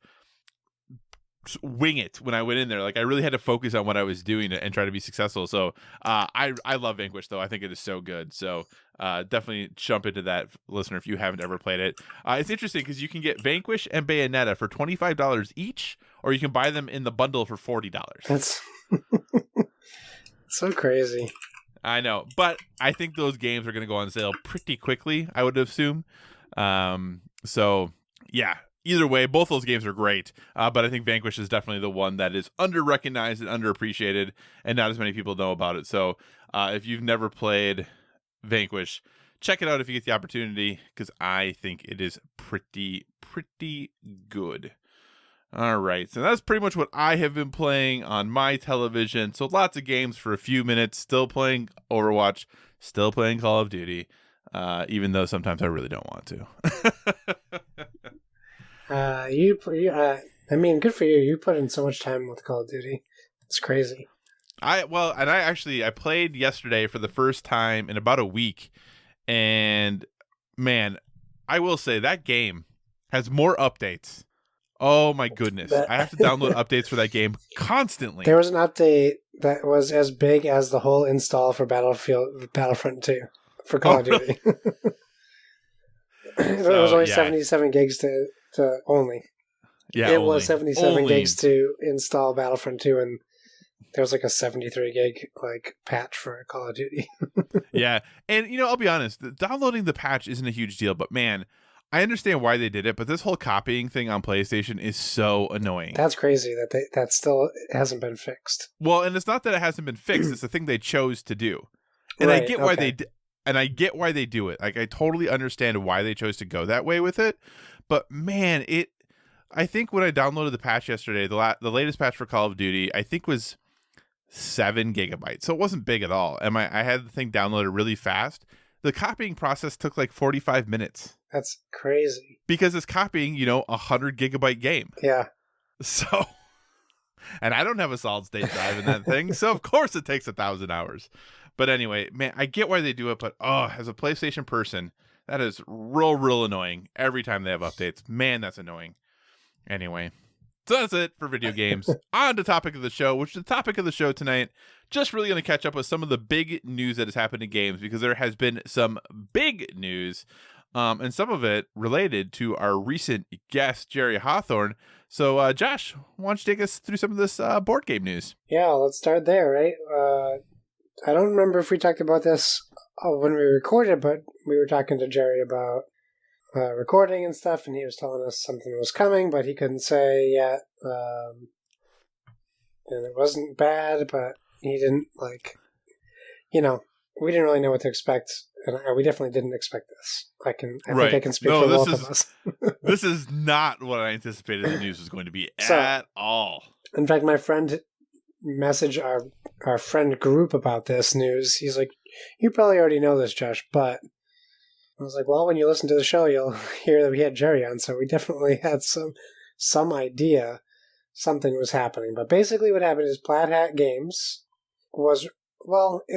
wing it when I went in there. Like I really had to focus on what I was doing and try to be successful. So I love Vanquish though. I think it is so good. So definitely jump into that, listener, if you haven't ever played it. It's interesting because you can get Vanquish and Bayonetta for $25 each, or you can buy them in the bundle for $40. That's So crazy. I know, but I think those games are going to go on sale pretty quickly, I would assume. So, yeah, either way, both those games are great. But I think Vanquish is definitely the one that is under-recognized and underappreciated, and not as many people know about it. So if you've never played Vanquish, check it out if you get the opportunity, because I think it is pretty good. All right, so that's pretty much what I have been playing on my television. So lots of games for a few minutes, still playing Overwatch, still playing Call of Duty, even though sometimes I really don't want to. I mean, good for you. You put in so much time with Call of Duty. It's crazy. I played yesterday for the first time in about a week, and man, I will say that game has more updates. Oh my goodness. I have to download updates for that game constantly. There was an update that was as big as the whole install for Battlefront 2 for Call of Duty. It was only 77 gigs to only. Yeah, it was 77 gigs to install Battlefront 2, and there was like a 73 gig patch for Call of Duty. Yeah, and I'll be honest, downloading the patch isn't a huge deal, but man, I understand why they did it, but this whole copying thing on PlayStation is so annoying. That's crazy that still hasn't been fixed. Well, and it's not that it hasn't been fixed; it's the thing they chose to do, and right, I get why they and I get why they do it. Like, I totally understand why they chose to go that way with it. But man, I think when I downloaded the patch yesterday, the latest patch for Call of Duty, I think was 7 gigabytes, so it wasn't big at all. And I had the thing downloaded really fast. The copying process took like 45 minutes. That's crazy. Because it's copying, 100 gigabyte game. Yeah. So, and I don't have a solid state drive in that thing, so of course it takes 1,000 hours. But anyway, man, I get why they do it, but as a PlayStation person, that is real annoying every time they have updates. Man, that's annoying. Anyway, so that's it for video games. On to topic of the show, which is the topic of the show tonight. Just really going to catch up with some of the big news that has happened in games, because there has been some big news, and some of it related to our recent guest, Jerry Hawthorne. So, Josh, why don't you take us through some of this board game news? Yeah, let's start there, right? I don't remember if we talked about this when we recorded, but we were talking to Jerry about recording and stuff, and he was telling us something was coming, but he couldn't say yet. And it wasn't bad, but he didn't, we didn't really know what to expect, and we definitely didn't expect this. I think I can speak for both of us. This is not what I anticipated the news was going to be at all. In fact, my friend messaged our friend group about this news. He's like, "You probably already know this, Josh," but I was like, well, when you listen to the show, you'll hear that we had Jerry on, so we definitely had some idea something was happening. But basically what happened is Plaid Hat Games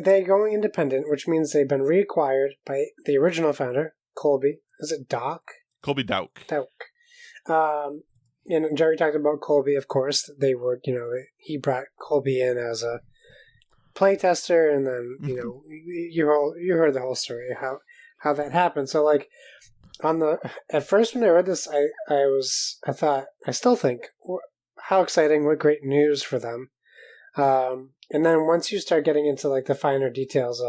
they're going independent, which means they've been reacquired by the original founder, Colby. Is it Doc? Colby Douk. And Jerry talked about Colby, of course. They were, he brought Colby in as a playtester, and then, you heard the whole story, how that happened. So at first when I read this, I still think, how exciting, what great news for them. And then once you start getting into the finer details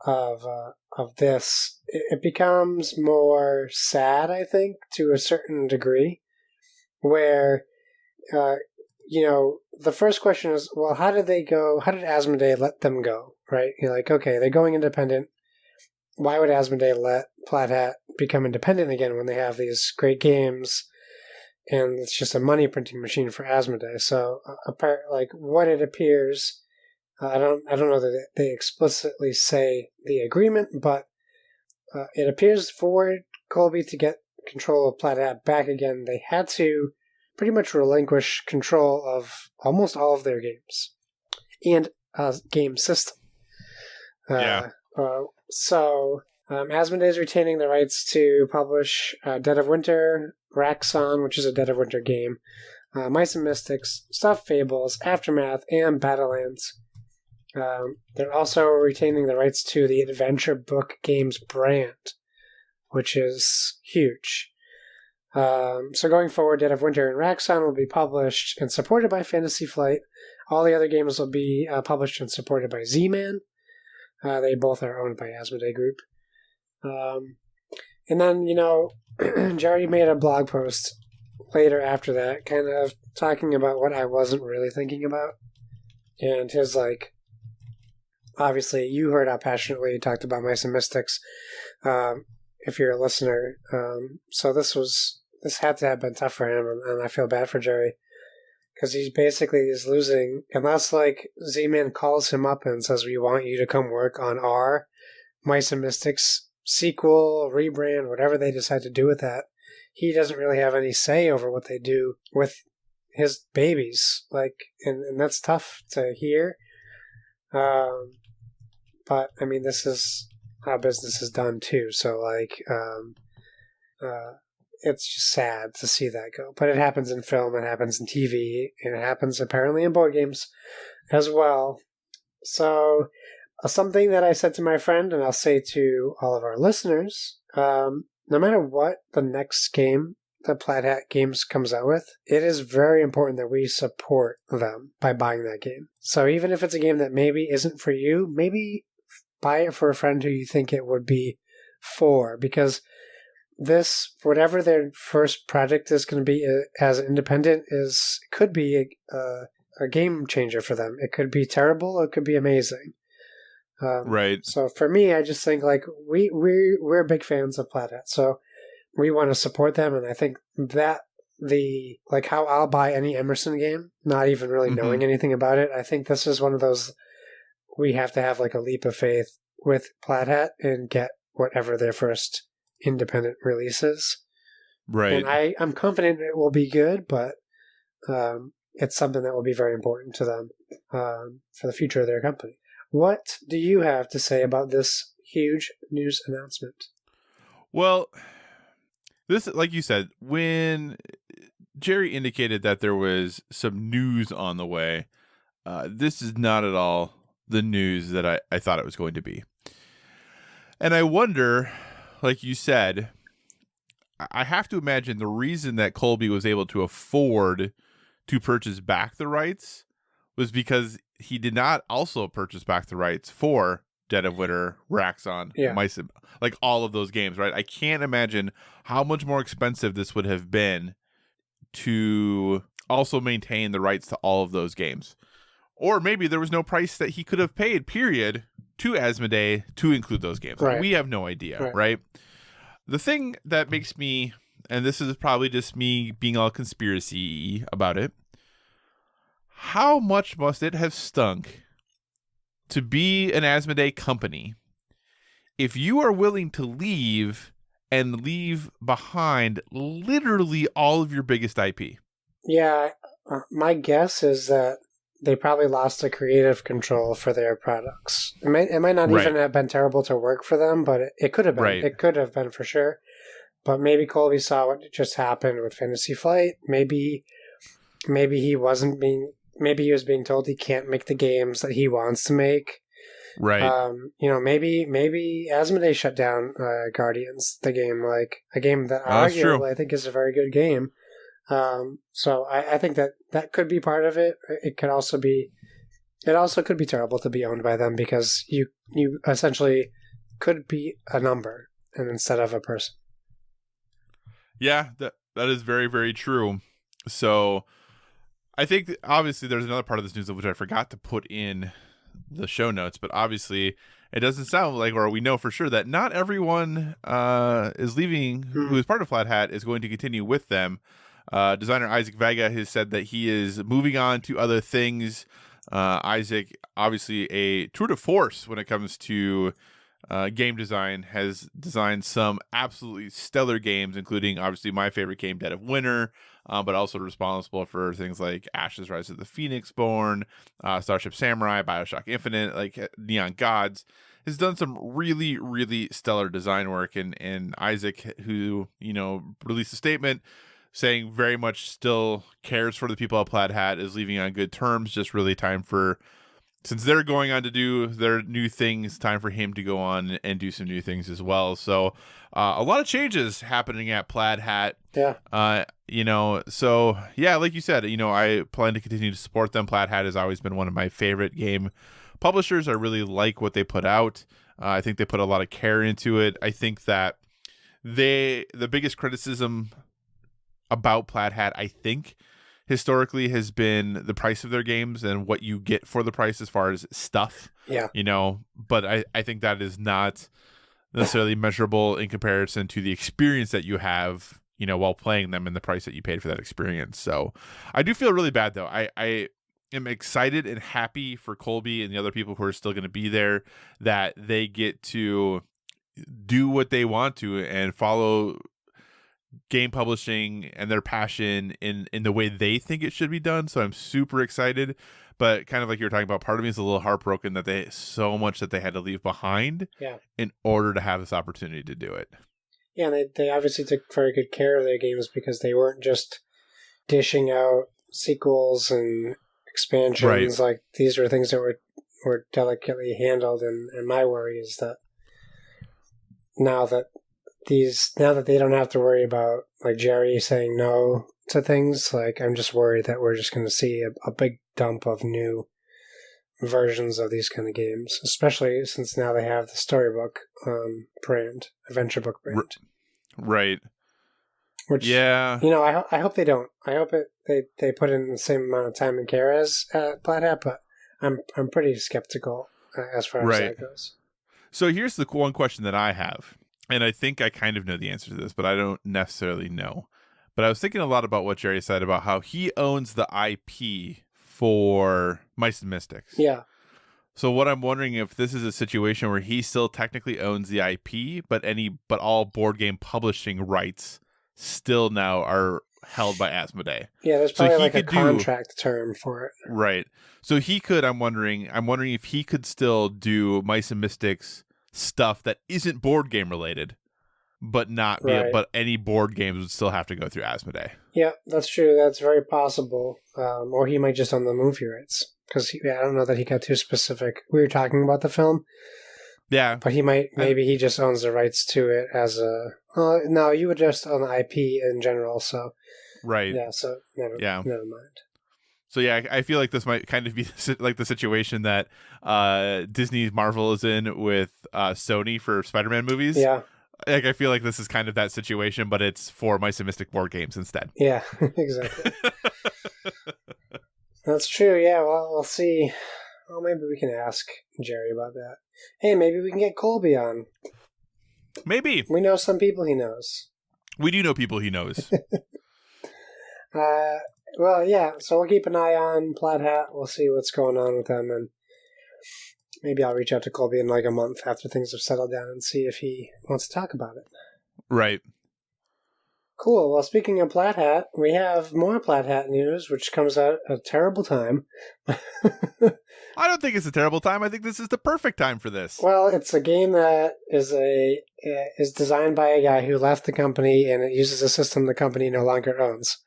of this, it becomes more sad, I think, to a certain degree, where, the first question is, well, how did Asmodee let them go, right? You're like, okay, they're going independent. Why would Asmodee let Plaid Hat become independent again when they have these great games, and it's just a money printing machine for Asmodee? So, what it appears, I don't know that they explicitly say the agreement, but it appears for Colby to get control of Plaid Hat back again, they had to pretty much relinquish control of almost all of their games and game system. So, Asmodee is retaining the rights to publish Dead of Winter, Raxon, which is a Dead of Winter game, Mice and Mystics, Stuffed Fables, Aftermath, and Battlelands. They're also retaining the rights to the Adventure Book Games brand, which is huge. So going forward, Dead of Winter and Raxon will be published and supported by Fantasy Flight, All the other games will be published and supported by Z-Man. They both are owned by Asmodee Group. And then, Jerry made a blog post later after that, kind of talking about what I wasn't really thinking about. And his, obviously, you heard how passionately he talked about Mice and Mystics, if you're a listener. So this had to have been tough for him, and I feel bad for Jerry. Because he basically is losing, unless Z-Man calls him up and says, we want you to come work on our Mice and Mystics sequel, rebrand, whatever they decide to do with that. He doesn't really have any say over what they do with his babies. And that's tough to hear. But, I mean, this is how business is done, too. So, it's just sad to see that go. But it happens in film, it happens in TV, and it happens apparently in board games as well. So, something that I said to my friend, and I'll say to all of our listeners, no matter what the next game that Plaid Hat Games comes out with, it is very important that we support them by buying that game. So even if it's a game that maybe isn't for you, maybe buy it for a friend who you think it would be for, because this, whatever their first project is going to be as independent, could be a game changer for them. It could be terrible, or it could be amazing. Right. So for me, I just think we're big fans of Plaid Hat, so we want to support them, and I think that how I'll buy any Emerson game, not even really knowing anything about it. I think this is one of those we have to have a leap of faith with Plaid Hat and get whatever their first independent release is. Right. And I'm confident it will be good, but it's something that will be very important to them for the future of their company. What do you have to say about this huge news announcement? Well, this, like you said, when Jerry indicated that there was some news on the way, this is not at all the news that I thought it was going to be. And I wonder, like you said, I have to imagine the reason that Colby was able to afford to purchase back the rights was because he did not also purchase back the rights for Dead of Winter, Raxon, Mice, all of those games, right? I can't imagine how much more expensive this would have been to also maintain the rights to all of those games. Or maybe there was no price that he could have paid, period, to Asmodee to include those games. Right. We have no idea, right? The thing that makes me, and this is probably just me being all conspiracy about it, how much must it have stunk to be an Asmodee company if you are willing to leave and leave behind literally all of your biggest IP? Yeah, my guess is that they probably lost the creative control for their products. It might not even have been terrible to work for them, but it could have been. It could have been for sure. But maybe Colby saw what just happened with Fantasy Flight. Maybe he wasn't being. Maybe he was being told he can't make the games that he wants to make. Right. Maybe Asmodee shut down Guardians, the game, a game that arguably I think is a very good game. So I think that could be part of it. It also could be terrible to be owned by them because you essentially could be a number and instead of a person. Yeah, that is very, very true. So I think obviously there's another part of this news which I forgot to put in the show notes, but obviously it doesn't sound like, or we know for sure that not everyone is leaving who is part of Plaid Hat is going to continue with them. Designer Isaac Vega has said that he is moving on to other things. Isaac, obviously a tour de force when it comes to game design, has designed some absolutely stellar games, including obviously my favorite game, Dead of Winter, but also responsible for things like Ashes, Rise of the Phoenix Born, Starship Samurai, Bioshock Infinite, Neon Gods. Has done some really, really stellar design work, and Isaac, who released a statement saying very much still cares for the people at Plaid Hat, is leaving on good terms. Just really time for since they're going on to do their new things, time for him to go on and do some new things as well. So a lot of changes happening at Plaid Hat. Yeah. So yeah, like you said, I plan to continue to support them. Plaid Hat has always been one of my favorite game publishers. I really like what they put out. I think they put a lot of care into it. I think that the biggest criticism about Plaid Hat, I think, historically has been the price of their games and what you get for the price as far as stuff. Yeah. But I think that is not necessarily measurable in comparison to the experience that you have, while playing them and the price that you paid for that experience. So I do feel really bad though. I am excited and happy for Colby and the other people who are still going to be there, that they get to do what they want to and follow game publishing and their passion in the way they think it should be done. So I'm super excited, but kind of like you were talking about, part of me is a little heartbroken that they had to leave behind in order to have this opportunity to do it. Yeah, and they obviously took very good care of their games because they weren't just dishing out sequels and expansions. Right. Like, these were things that were delicately handled, and my worry is that now that they don't have to worry about, like, Jerry saying no to things, like, I'm just worried that we're just going to see a big dump of new versions of these kind of games, especially since now they have the storybook brand, adventure book brand. Right. Which, yeah, I hope they don't. I hope they put in the same amount of time and care as Plaid Hat, but I'm pretty skeptical as far as that goes. So here's the one question that I have, and I think I kind of know the answer to this, but I don't necessarily know. But I was thinking a lot about what Jerry said about how he owns the IP for Mice and Mystics. Yeah. So what I'm wondering, if this is a situation where he still technically owns the IP, but all board game publishing rights still now are held by Asmodee. Yeah, there's probably a contract term for it. Right. So he could, I'm wondering if he could still do Mice and Mystics stuff that isn't board game related, but but any board games would still have to go through Asmodee. Yeah, that's true. That's very possible. Or he might just own the movie rights. Because I don't know that he got too specific. We were talking about the film. Yeah. But maybe he just owns the rights to it as a... no, you would just own the IP in general, so... Right. Yeah, so never mind. So yeah, I feel like this might kind of be like the situation that Disney Marvel is in with Sony for Spider-Man movies. Yeah. Like, I feel like this is kind of that situation, but it's for Mice and Mystic board games instead. Yeah, exactly. That's true, yeah. Well, we'll see. Well, maybe we can ask Jerry about that. Hey, maybe we can get Colby on. Maybe. We know some people he knows. We do know people he knows. Well, yeah, so we'll keep an eye on Plaid Hat. We'll see what's going on with them, and maybe I'll reach out to Colby in like a month after things have settled down and see if he wants to talk about it. Right. Cool. Well, speaking of Plaid Hat, we have more Plaid Hat news, which comes out at a terrible time. I don't think it's a terrible time. I think this is the perfect time for this. Well, it's a game that is designed by a guy who left the company, and it uses a system the company no longer owns.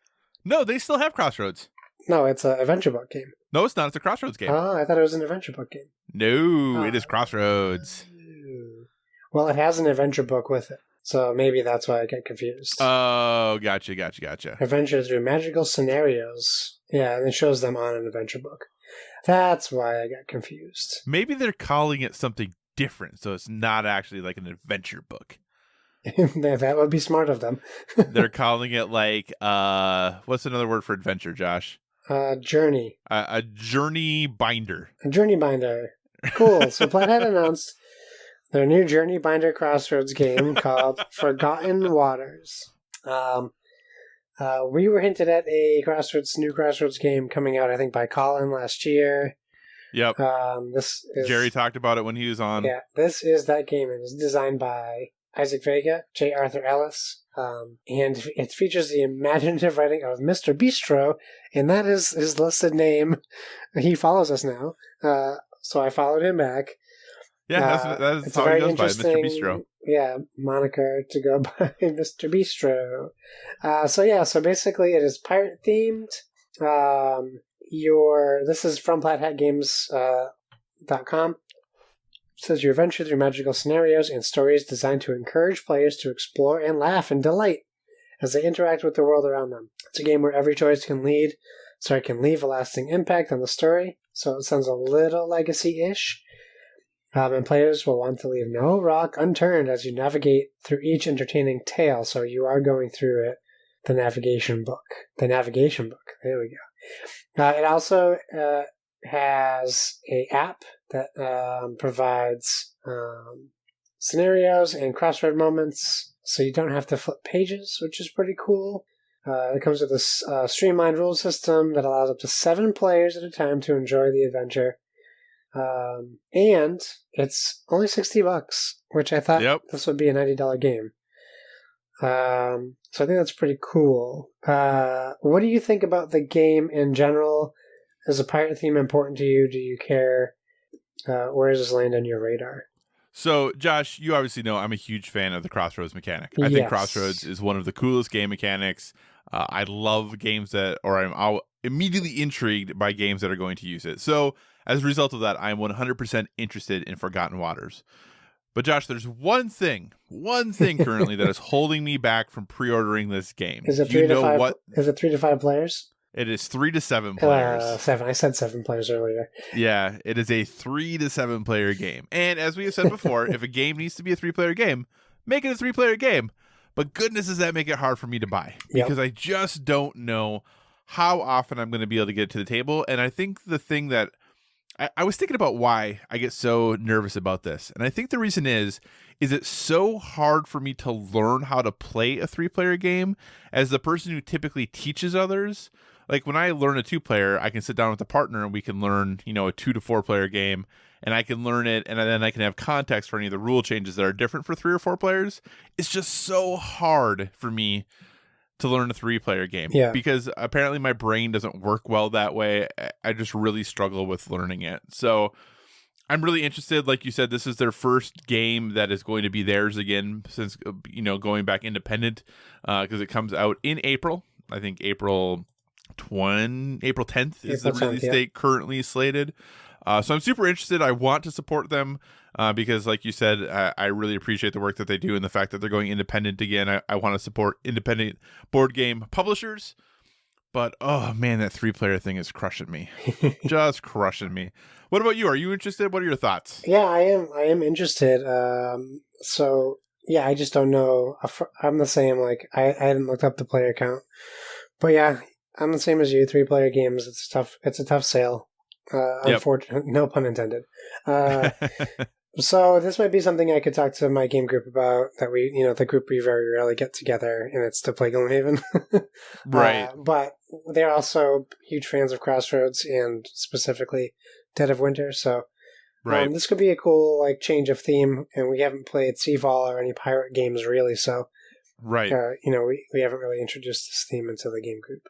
No, they still have Crossroads. No, it's an adventure book game. No, it's not. It's a Crossroads game. Oh, I thought it was an adventure book game. No, it is Crossroads. Well, it has an adventure book with it. So maybe that's why I get confused. Oh, gotcha. Adventure through magical scenarios. Yeah, and it shows them on an adventure book. That's why I got confused. Maybe they're calling it something different, so it's not actually like an adventure book. That would be smart of them. They're calling it like, what's another word for adventure, Josh? Journey. A journey binder. A journey binder. Cool. So Plaid Hat announced their new Journey Binder Crossroads game called Forgotten Waters. We were hinted at a new Crossroads game coming out, I think, by Colin last year. Yep. This is, Jerry talked about it when he was on. Yeah, this is that game. It is designed by Isaac Vega, J. Arthur Ellis, and it features the imaginative writing of Mr. Bistro, and that is his listed name. He follows us now, so I followed him back. Yeah, that's how he goes by, Mr. Bistro. Yeah, moniker to go by Mr. Bistro. So basically it is pirate themed. This is from Plaid Hat Games It says you adventure through magical scenarios and stories designed to encourage players to explore and laugh and delight as they interact with the world around them. It's a game where every choice can leave a lasting impact on the story, so it sounds a little legacy-ish. And players will want to leave no rock unturned as you navigate through each entertaining tale, so you are going through it. The navigation book. There we go. It also has a app that provides scenarios and crossroad moments, so you don't have to flip pages, which is pretty cool. It comes with a streamlined rule system that allows up to 7 players at a time to enjoy the adventure. And it's only $60, which I thought this would be a $90 game. So I think that's pretty cool. What do you think about the game in general? Is the pirate theme important to you? Do you care? Where does this land on your radar? So, Josh, you obviously know I'm a huge fan of the Crossroads mechanic. I think Crossroads is one of the coolest game mechanics. I love games I'm immediately intrigued by games that are going to use it. So, as a result of that, I'm 100% interested in Forgotten Waters. But Josh, there's one thing currently that is holding me back from pre-ordering this game. Is it 3 to 5? Is it 3 to 5 players? It is 3 to 7 players. 7. I said 7 players earlier. Yeah, it is a 3 to 7 player game. And as we have said before, if a game needs to be a 3-player game, make it a 3-player game. But goodness, does that make it hard for me to buy? Because I just don't know how often I'm going to be able to get to the table. And I think the thing that I was thinking about why I get so nervous about this. And I think the reason is it's so hard for me to learn how to play a 3-player game as the person who typically teaches others. Like when I learn a 2-player, I can sit down with a partner and we can learn, a 2 to 4-player game, and I can learn it, and then I can have context for any of the rule changes that are different for 3 or 4 players. It's just so hard for me to learn a 3-player game because apparently my brain doesn't work well that way. I just really struggle with learning it. So I'm really interested. Like you said, this is their first game that is going to be theirs again since, going back independent because it comes out in April. I think April 10th is the release date currently slated. So I'm super interested. I want to support them because, like you said, I really appreciate the work that they do and the fact that they're going independent again. I want to support independent board game publishers. But, oh, man, that 3-player thing is crushing me. Just crushing me. What about you? Are you interested? What are your thoughts? Yeah, I am interested. So, yeah, I just don't know. I'm the same. Like, I hadn't looked up the player count. But, yeah, I'm the same as you. 3-player games, it's a tough sale. Unfortunately, no pun intended. So this might be something I could talk to my game group about. That the group we very rarely get together, and it's to play Gloomhaven. Right. But they're also huge fans of Crossroads and specifically Dead of Winter. So this could be a cool change of theme. And we haven't played Seafall or any pirate games really. So we haven't really introduced this theme into the game group.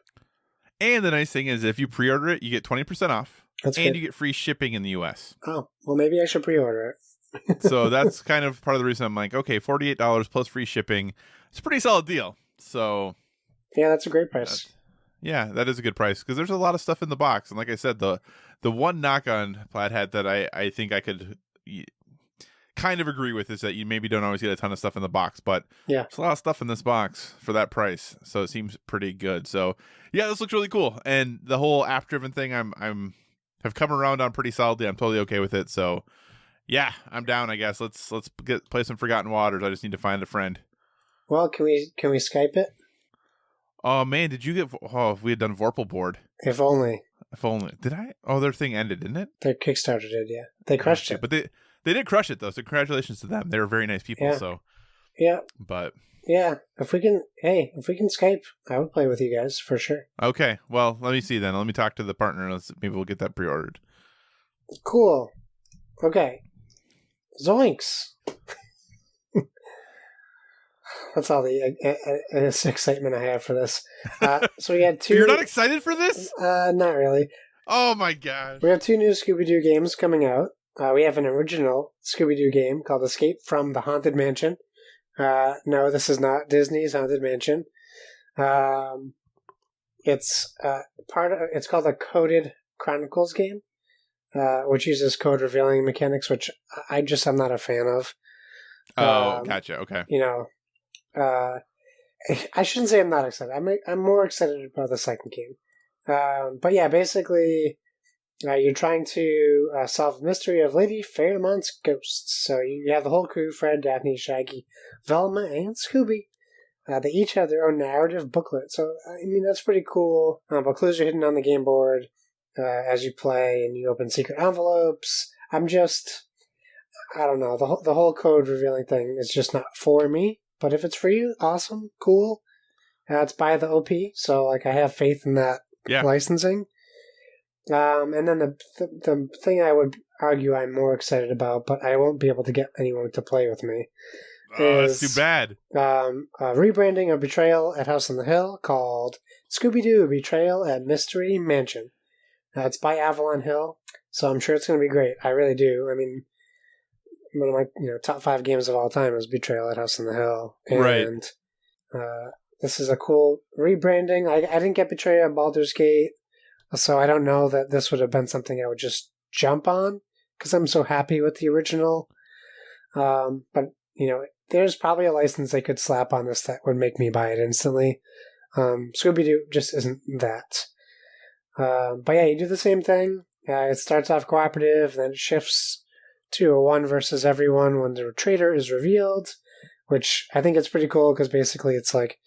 And the nice thing is, if you pre-order it, you get 20% off. That's and good. You get free shipping in the U.S. Oh, well, maybe I should pre-order it. So that's kind of part of the reason I'm like, okay, $48 plus free shipping. It's a pretty solid deal. So yeah, that's a great price. That is a good price because there's a lot of stuff in the box. And like I said, the one knock on Plaid Hat that I think I could kind of agree with is that you maybe don't always get a ton of stuff in the box, but there's a lot of stuff in this box for that price. So it seems pretty good. So yeah, this looks really cool. And the whole app-driven thing, have come around on pretty solidly. I'm totally okay with it. So yeah, I'm down, I guess. Let's play some Forgotten Waters. I just need to find a friend. Well, can we Skype it? Oh man, did you get? Oh, if we had done Vorpal board. If only. Did I? Oh, their thing ended, didn't it? Their Kickstarter did, yeah. They crushed it. But they did crush it though. So congratulations to them. They were very nice people. Yeah. So. Yeah. But. Yeah, if we can Skype, I would play with you guys for sure. Okay, well, let me see then. Let me talk to the partner. Maybe we'll get that pre-ordered. Cool. Okay. Zoinks. That's all the excitement I have for this. So we had 2... You're not excited for this? Not really. Oh my gosh. We have 2 new Scooby-Doo games coming out. We have an original Scooby-Doo game called Escape from the Haunted Mansion. No, this is not Disney's Haunted Mansion. It's called a Coded Chronicles game. which uses code revealing mechanics, which I'm not a fan of. Oh, gotcha. Okay. I shouldn't say I'm not excited. I'm more excited about the second game. But yeah, basically, you're trying to solve the mystery of Lady Fairmont's ghost. So you have the whole crew: Fred, Daphne, Shaggy, Velma, and Scooby. They each have their own narrative booklet. So, that's pretty cool. But clues are hidden on the game board as you play, and you open secret envelopes. I don't know. The whole code revealing thing is just not for me. But if it's for you, awesome, cool. It's by the OP, so I have faith in that licensing. And then the thing I would argue I'm more excited about, but I won't be able to get anyone to play with me. That's too bad. Rebranding of Betrayal at House on the Hill called Scooby-Doo Betrayal at Mystery Mansion. It's by Avalon Hill, so I'm sure it's going to be great. I really do. One of my top 5 games of all time is Betrayal at House on the Hill. And this is a cool rebranding. I didn't get Betrayal at Baldur's Gate, so I don't know that this would have been something I would just jump on, because I'm so happy with the original. But, there's probably a license they could slap on this that would make me buy it instantly. Scooby-Doo just isn't that. But yeah, you do the same thing. It starts off cooperative, then it shifts to a one versus everyone when the traitor is revealed, which I think it's pretty cool because basically it's like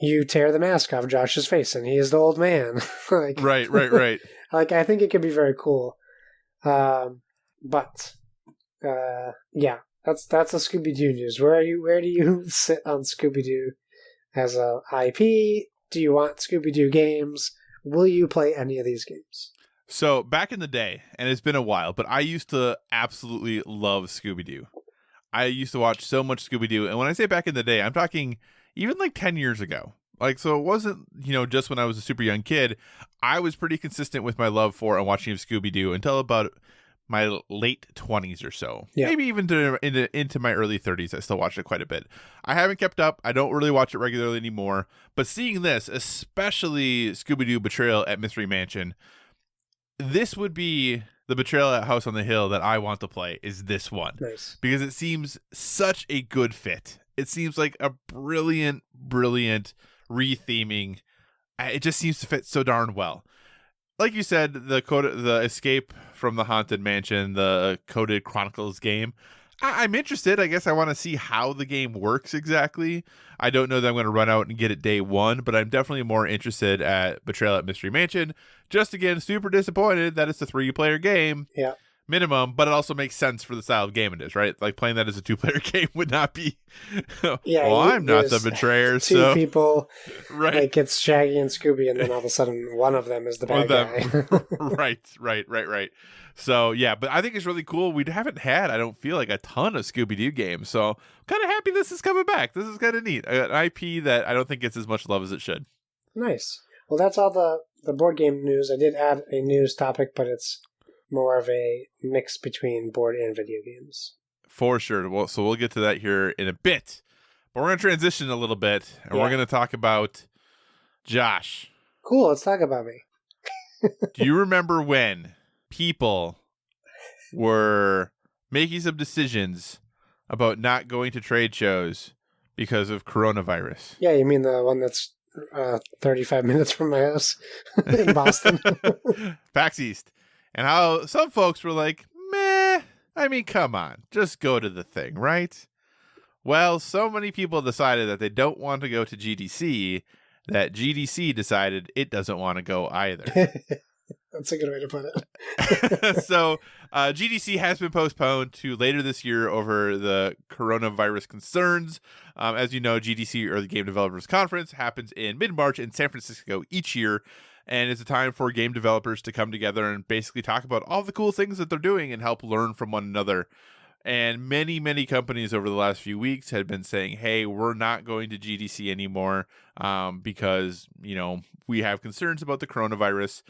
you tear the mask off Josh's face and he is the old man. Right. I think it could be very cool. But yeah, that's the Scooby-Doo news. Where do you sit on Scooby-Doo as a IP? Do you want Scooby-Doo games? Will you play any of these games? So back in the day, and it's been a while, but I used to absolutely love Scooby-Doo. I used to watch so much Scooby-Doo, and when I say back in the day, I'm talking even 10 years ago. So it wasn't, just when I was a super young kid. I was pretty consistent with my love for and watching of Scooby-Doo until about my late 20s or so. Yeah. Maybe even into my early 30s, I still watched it quite a bit. I haven't kept up. I don't really watch it regularly anymore. But seeing this, especially Scooby-Doo Betrayal at Mystery Mansion, this would be the Betrayal at House on the Hill that I want to play, is this one. Nice. Because it seems such a good fit. It seems like a brilliant retheming. It just seems to fit so darn well. Like you said, the Escape from the Haunted Mansion, the Coded Chronicles game, I'm interested. I guess I want to see how the game works exactly. I don't know that I'm going to run out and get it day one, but I'm definitely more interested at Betrayal at Mystery Mansion. Just again, super disappointed that it's a 3-player game. Yeah. Minimum, but it also makes sense for the style of game it is, right? Playing that as a 2-player game would not be. Well, I'm not the betrayer, two people, right? It's Shaggy and Scooby, and then all of a sudden one of them is the bad guy. Right. So yeah, but I think it's really cool. We haven't had, I don't feel a ton of Scooby-Doo games, so I'm kind of happy this is coming back. This is kind of neat. An IP that I don't think gets as much love as it should. Nice. Well, that's all the board game news. I did add a news topic, but it's more of a mix between board and video games. For sure. Well, so we'll get to that here in a bit. But we're going to transition a little bit, and we're going to talk about Josh. Cool, let's talk about me. Do you remember when people were making some decisions about not going to trade shows because of coronavirus? Yeah, you mean the one that's 35 minutes from my house in Boston? PAX East. And how some folks were like, meh, come on, just go to the thing, right? Well, so many people decided that they don't want to go to GDC that GDC decided it doesn't want to go either. That's a good way to put it. So GDC has been postponed to later this year over the coronavirus concerns. As you know, GDC, or the Game Developers Conference, happens in mid-March in San Francisco each year. And it's a time for game developers to come together and basically talk about all the cool things that they're doing and help learn from one another. And many companies over the last few weeks had been saying, hey, we're not going to GDC anymore because, we have concerns about the coronavirus.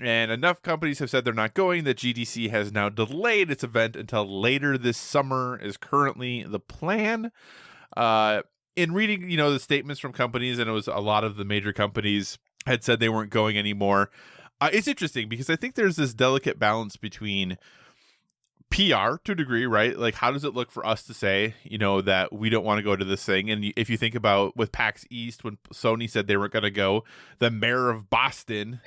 And enough companies have said they're not going that GDC has now delayed its event until later this summer is currently the plan. In reading, the statements from companies, and it was a lot of the major companies had said they weren't going anymore. It's interesting because I think there's this delicate balance between PR to a degree, right? Like, how does it look for us to say, that we don't want to go to this thing? And if you think about with PAX East, when Sony said they weren't going to go, the mayor of Boston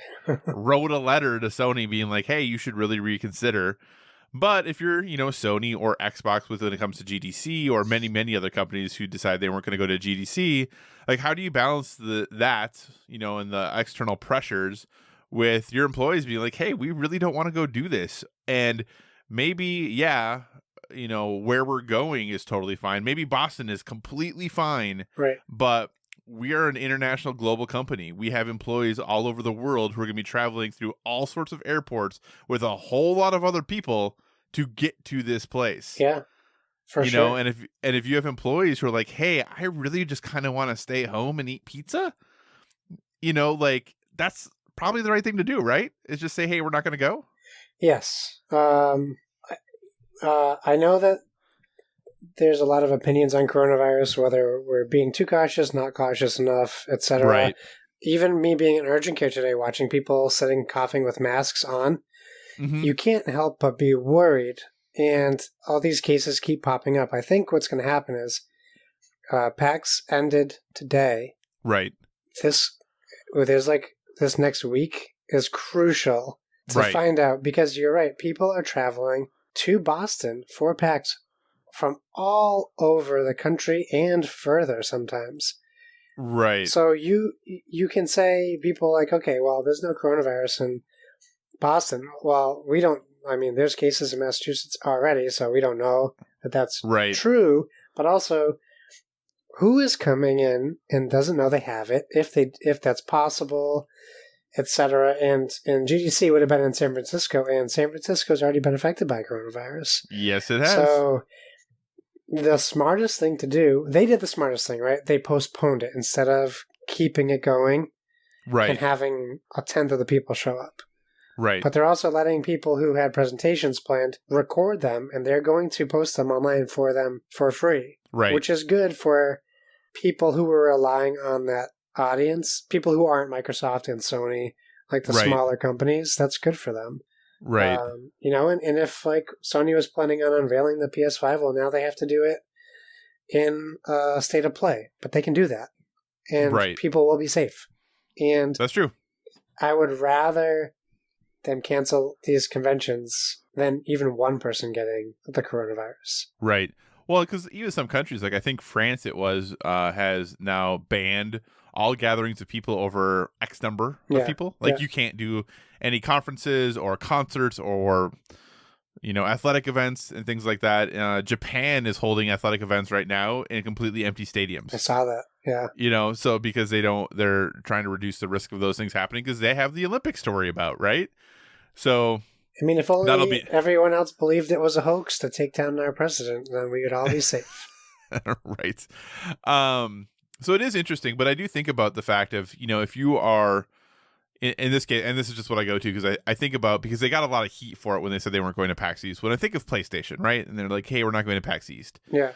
wrote a letter to Sony being like, hey, you should really reconsider. But if you're, Sony or Xbox when it comes to GDC or many, many other companies who decide they weren't going to go to GDC, like, how do you balance that, and the external pressures with your employees being like, hey, we really don't want to go do this? And maybe, where we're going is totally fine. Maybe Boston is completely fine. Right. But we are an international global company. We have employees all over the world who are going to be traveling through all sorts of airports with a whole lot of other people to get to this place. Yeah, for sure. And if you have employees who are like, hey, I really just kind of want to stay home and eat pizza, like, that's probably the right thing to do, right? Is just say, hey, we're not going to go. Yes. I know that there's a lot of opinions on coronavirus, whether we're being too cautious, not cautious enough, etc. Right. Even me being in urgent care today, watching people sitting coughing with masks on, you can't help but be worried. And all these cases keep popping up. I think what's going to happen is PAX ended today. Right. This next week is crucial to find out, because you're right. People are traveling to Boston for PAX from all over the country and further sometimes. Right. So you can say people like, okay, well, there's no coronavirus in Boston. Well, we don't. I mean, there's cases in Massachusetts already, so we don't know that that's true. But also, who is coming in and doesn't know they have it? If that's possible, etc. And GDC would have been in San Francisco, and San Francisco's already been affected by coronavirus. Yes, it has. So the smartest thing to do, they did the smartest thing, right? They postponed it instead of keeping it going, and having a tenth of the people show up. Right. But they're also letting people who had presentations planned record them, and they're going to post them online for them for free. Right. Which is good for people who were relying on that audience, people who aren't Microsoft and Sony, like the smaller companies. That's good for them. Right. And if like Sony was planning on unveiling the PS5, well, now they have to do it in a state of play, but they can do that, and people will be safe. And that's true. I would rather them cancel these conventions than even one person getting the coronavirus. Right. Well, because even some countries, like I think France, has now banned all gatherings of people over X number of people. Like you can't do any conferences or concerts or, athletic events and things like that. Japan is holding athletic events right now in completely empty stadiums. I saw that. Yeah. So because they're trying to reduce the risk of those things happening because they have the Olympics to worry about, right? So, I mean, if only everyone else believed it was a hoax to take down our president, then we would all be safe. Right. So it is interesting, but I do think about the fact of, if you are in this case, and this is just what I go to because I think about, because they got a lot of heat for it when they said they weren't going to PAX East. When I think of PlayStation, right? And they're like, hey, we're not going to PAX East. Yeah.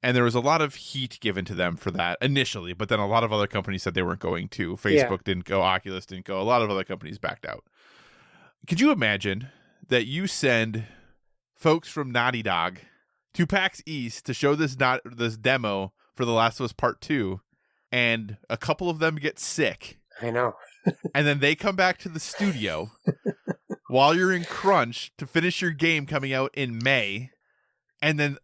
And there was a lot of heat given to them for that initially, but then a lot of other companies said they weren't going to. Facebook didn't go, Oculus didn't go, a lot of other companies backed out. Could you imagine that you send folks from Naughty Dog to PAX East to show this demo for The Last of Us Part 2, and a couple of them get sick? I know. And then they come back to the studio while you're in crunch to finish your game coming out in May, and then,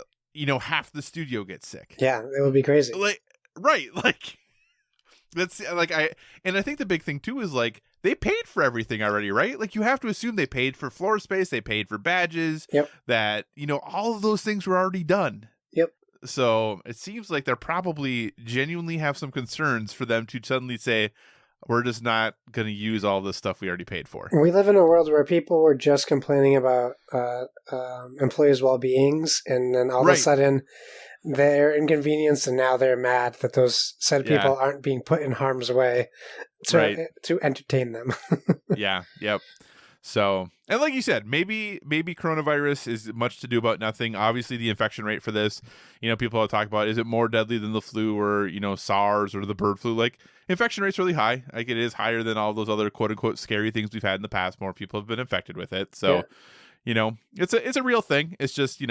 half the studio gets sick. Yeah, it would be crazy. That's I think the big thing too is they paid for everything already, right? Like you have to assume they paid for floor space, they paid for badges, that, all of those things were already done. Yep. So it seems like they're probably genuinely have some concerns for them to suddenly say, we're just not going to use all this stuff we already paid for. We live in a world where people were just complaining about employees' well-beings, and then all of a sudden they're inconvenienced, and now they're mad that those said people aren't being put in harm's way to entertain them. Yeah. Yep. So, and like you said, maybe coronavirus is much to do about nothing. Obviously, the infection rate for this, people talk about, is it more deadly than the flu or, SARS or the bird flu? Like, infection rate's really high. Like, it is higher than all those other quote unquote scary things we've had in the past. More people have been infected with it. So, it's a real thing. It's just,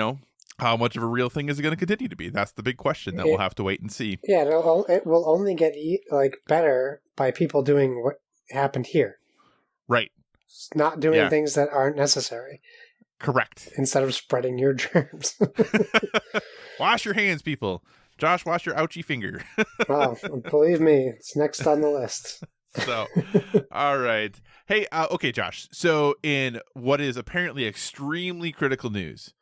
how much of a real thing is it going to continue to be? That's the big question that we'll have to wait and see. Yeah, it will only get better by people doing what happened here. Right. Not doing things that aren't necessary. Correct. Instead of spreading your germs. Wash your hands, people. Josh, wash your ouchie finger. Oh, believe me, it's next on the list. So, all right. Hey, okay, Josh. So, in what is apparently extremely critical news,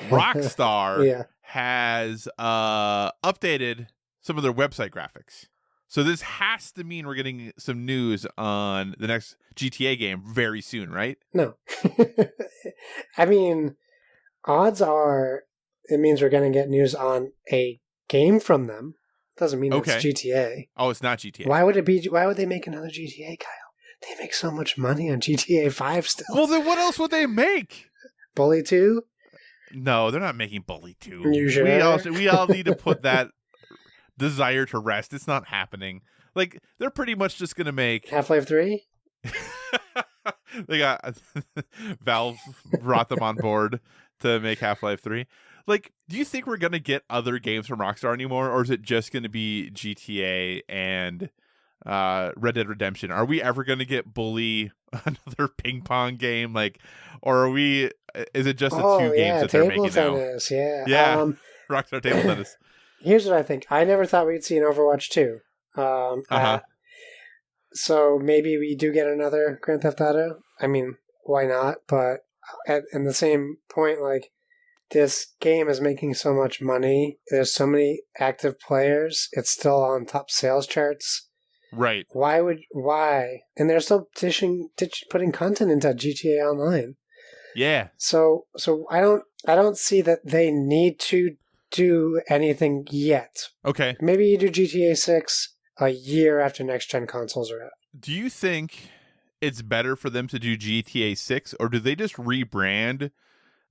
Rockstar has updated some of their website graphics. So this has to mean we're getting some news on the next GTA game very soon, right? No. I mean, odds are it means we're going to get news on a game from them. Doesn't mean it's GTA. Oh, it's not GTA. Why would it be? Why would they make another GTA, Kyle? They make so much money on GTA 5 still. Well, then what else would they make? Bully 2? No, they're not making Bully 2. You sure? We all need to put that desire to rest. It's not happening. Like, they're pretty much just gonna make Half-Life 3. They got Valve brought them on board to make Half-Life 3. Like, do you think we're gonna get other games from Rockstar anymore, or is it just gonna be GTA and Red Dead Redemption? Are we ever gonna get Bully, another ping pong game? Like, or are we? Is it just the two games that they're making tennis, now? Yeah. Rockstar table tennis. Here's what I think. I never thought we'd see an Overwatch 2. So maybe we do get another Grand Theft Auto. I mean, why not? But in the same point, like, this game is making so much money. There's so many active players. It's still on top sales charts. Right. Why? And they're still putting content into GTA Online. Yeah. So I don't see that they need to do anything yet. Okay. Maybe you do GTA 6 a year after next-gen consoles are out. Do you think it's better for them to do GTA 6, or do they just rebrand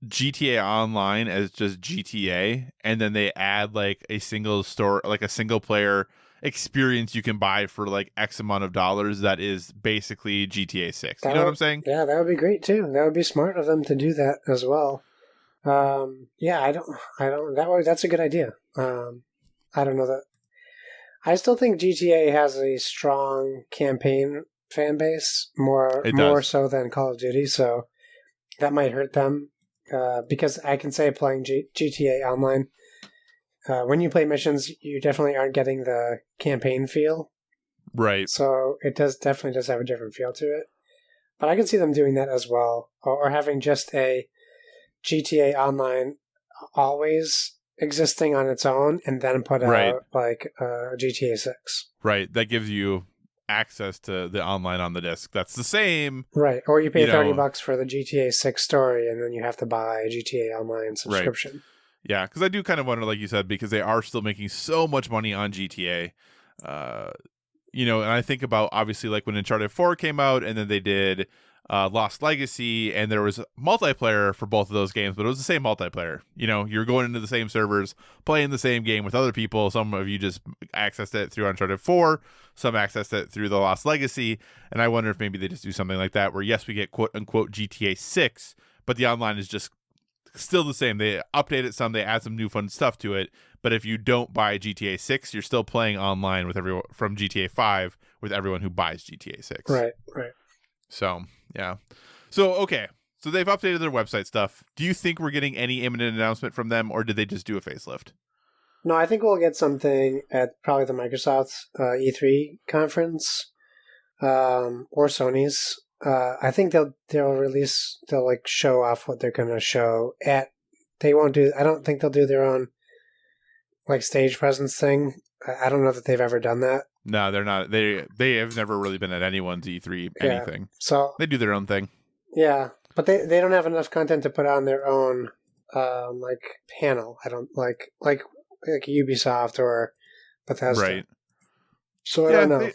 GTA Online as just GTA, and then they add like a single store, like a single player experience you can buy for like X amount of dollars that is basically GTA 6? You know what I'm saying? Yeah, that would be great too. That would be smart of them to do that as well. That's a good idea. I don't know that. I still think GTA has a strong campaign fan base, more so than Call of Duty, so that might hurt them. Because I can say playing GTA Online, when you play missions, you definitely aren't getting the campaign feel. Right. So it definitely does have a different feel to it. But I can see them doing that as well, or having just a GTA Online always existing on its own and then put out like GTA 6. Right. That gives you access to the online on the disc. That's the same. Right. Or you pay $30 for the GTA 6 story and then you have to buy a GTA Online subscription. Right. Yeah, because I do kind of wonder, like you said, because they are still making so much money on GTA. And I think about, obviously, like when Uncharted 4 came out and then they did Lost Legacy, and there was multiplayer for both of those games, but it was the same multiplayer. You're going into the same servers, playing the same game with other people. Some of you just accessed it through Uncharted 4, some accessed it through the Lost Legacy, and I wonder if maybe they just do something like that, where yes, we get quote-unquote GTA 6, but the online is just still the same. They update it some, they add some new fun stuff to it, but if you don't buy GTA 6, you're still playing online with everyone from GTA 5 with everyone who buys GTA 6. Right. So, yeah. So, okay. So they've updated their website stuff. Do you think we're getting any imminent announcement from them, or did they just do a facelift? No, I think we'll get something at probably the Microsoft E3 conference, or Sony's. I think they'll like show off what they're going to show at. I don't think they'll do their own like stage presence thing. I don't know that they've ever done that. No, they're not. They have never really been at anyone's E3 anything. Yeah, so they do their own thing. Yeah, but they don't have enough content to put on their own like panel. I don't like Ubisoft or Bethesda. Right. So I don't know.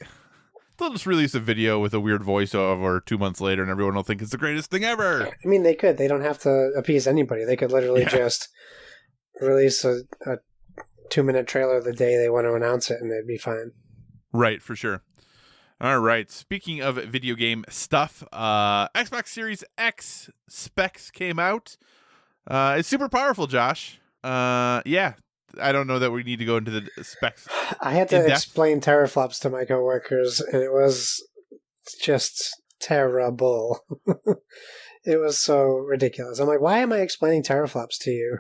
they'll just release a video with a weird voiceover 2 months later, and everyone will think it's the greatest thing ever. I mean, they could. They don't have to appease anybody. They could literally just release a 2-minute trailer the day they want to announce it, and they'd be fine. Right, for sure. All right. Speaking of video game stuff, Xbox Series X specs came out. It's super powerful, Josh. Yeah. I don't know that we need to go into the specs. I had to explain teraflops to my coworkers, and it was just terrible. It was so ridiculous. I'm like, why am I explaining teraflops to you?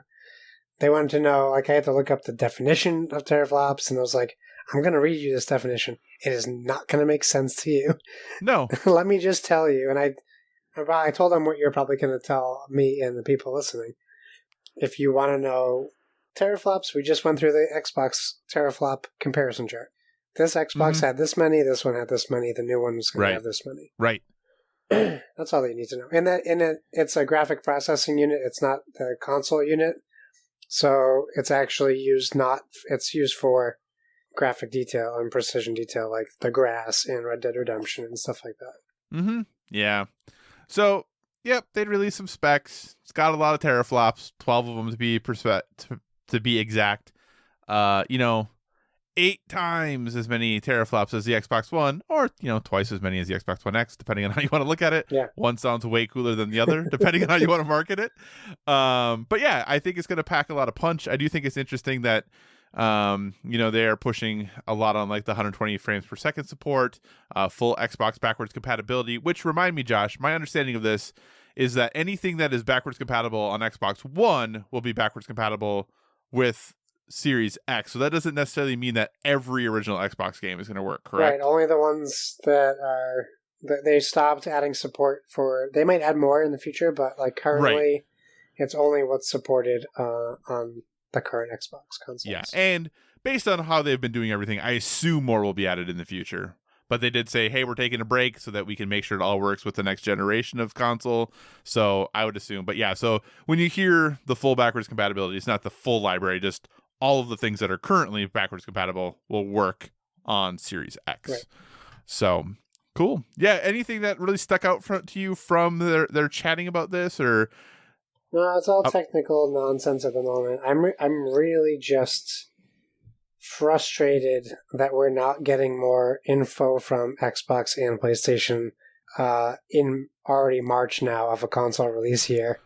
They wanted to know, like, I had to look up the definition of teraflops, and I was like, I'm going to read you this definition. It is not going to make sense to you. No. Let me just tell you. And I told them what you're probably going to tell me and the people listening. If you want to know teraflops, we just went through the Xbox teraflop comparison chart. This Xbox had this many, this one had this many, the new one's going to have this many. Right. That's all that you need to know. And it's a graphic processing unit. It's not the console unit. So it's actually used for graphic detail and precision detail, like the grass in Red Dead Redemption and stuff like that. Mm-hmm. Yeah. So, yep, they'd release some specs. It's got a lot of teraflops, 12 of them to be exact. 8 times as many teraflops as the Xbox One, or twice as many as the Xbox One X, depending on how you want to look at it. Yeah. One sounds way cooler than the other, depending on how you want to market it. But yeah, I think it's going to pack a lot of punch. I do think it's interesting that they're pushing a lot on like the 120 frames per second support, full Xbox backwards compatibility, which remind me, Josh, my understanding of this is that anything that is backwards compatible on Xbox One will be backwards compatible with Series X. So that doesn't necessarily mean that every original Xbox game is going to work, correct? Right, only the ones that they stopped adding support for. They might add more in the future, but like currently it's only what's supported on the current Xbox consoles. Yeah, and based on how they've been doing everything, I assume more will be added in the future. But they did say, hey, we're taking a break so that we can make sure it all works with the next generation of console. So I would assume. But yeah, so when you hear the full backwards compatibility, it's not the full library, just all of the things that are currently backwards compatible will work on Series X. Right. So cool. Yeah, anything that really stuck out to you from their chatting about this, or... No, it's all technical nonsense at the moment. I'm really just frustrated that we're not getting more info from Xbox and PlayStation in already March now of a console release year.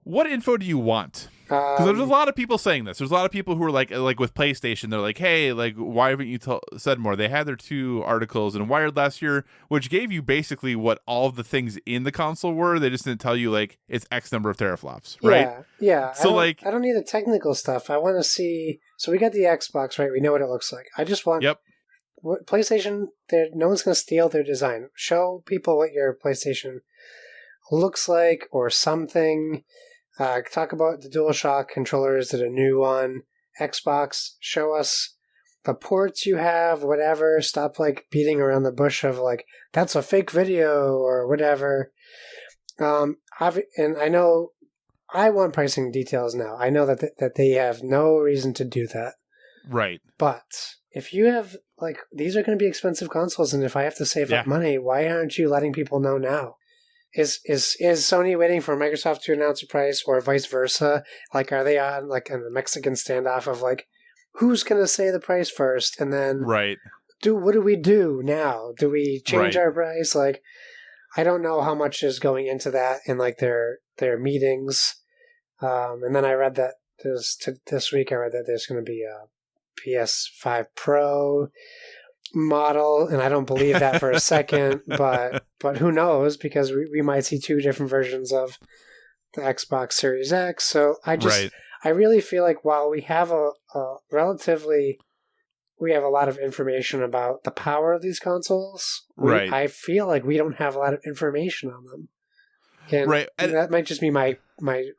What info do you want? Because there's a lot of people saying this. There's a lot of people who are like with PlayStation, they're like, hey, like, why haven't you said more? They had their 2 articles in Wired last year, which gave you basically what all of the things in the console were. They just didn't tell you, like, it's X number of teraflops, right? Yeah. So, I don't need the technical stuff. I want to see... So we got the Xbox, right? We know what it looks like. I just want... Yep. What PlayStation, no one's going to steal their design. Show people what your PlayStation looks like or something. Talk about the DualShock controllers that a new one. Xbox, show us the ports you have, whatever. Stop like beating around the bush of like, that's a fake video or whatever. And I know I want pricing details now. I know that they have no reason to do that. Right. But if you have like, these are going to be expensive consoles, and if I have to save up money, why aren't you letting people know now? Is Sony waiting for Microsoft to announce a price, or vice versa? Like, are they on like a Mexican standoff of like, who's going to say the price first, and then what do we do now? Do we change our price? Like, I don't know how much is going into that in like their meetings. And then I read that this week. I read that there's going to be a PS5 Pro model, and I don't believe that for a second, but who knows, because we might see 2 different versions of the Xbox Series X. So I really feel like while we have we have a lot of information about the power of these consoles, I feel like we don't have a lot of information on them. And that might just be my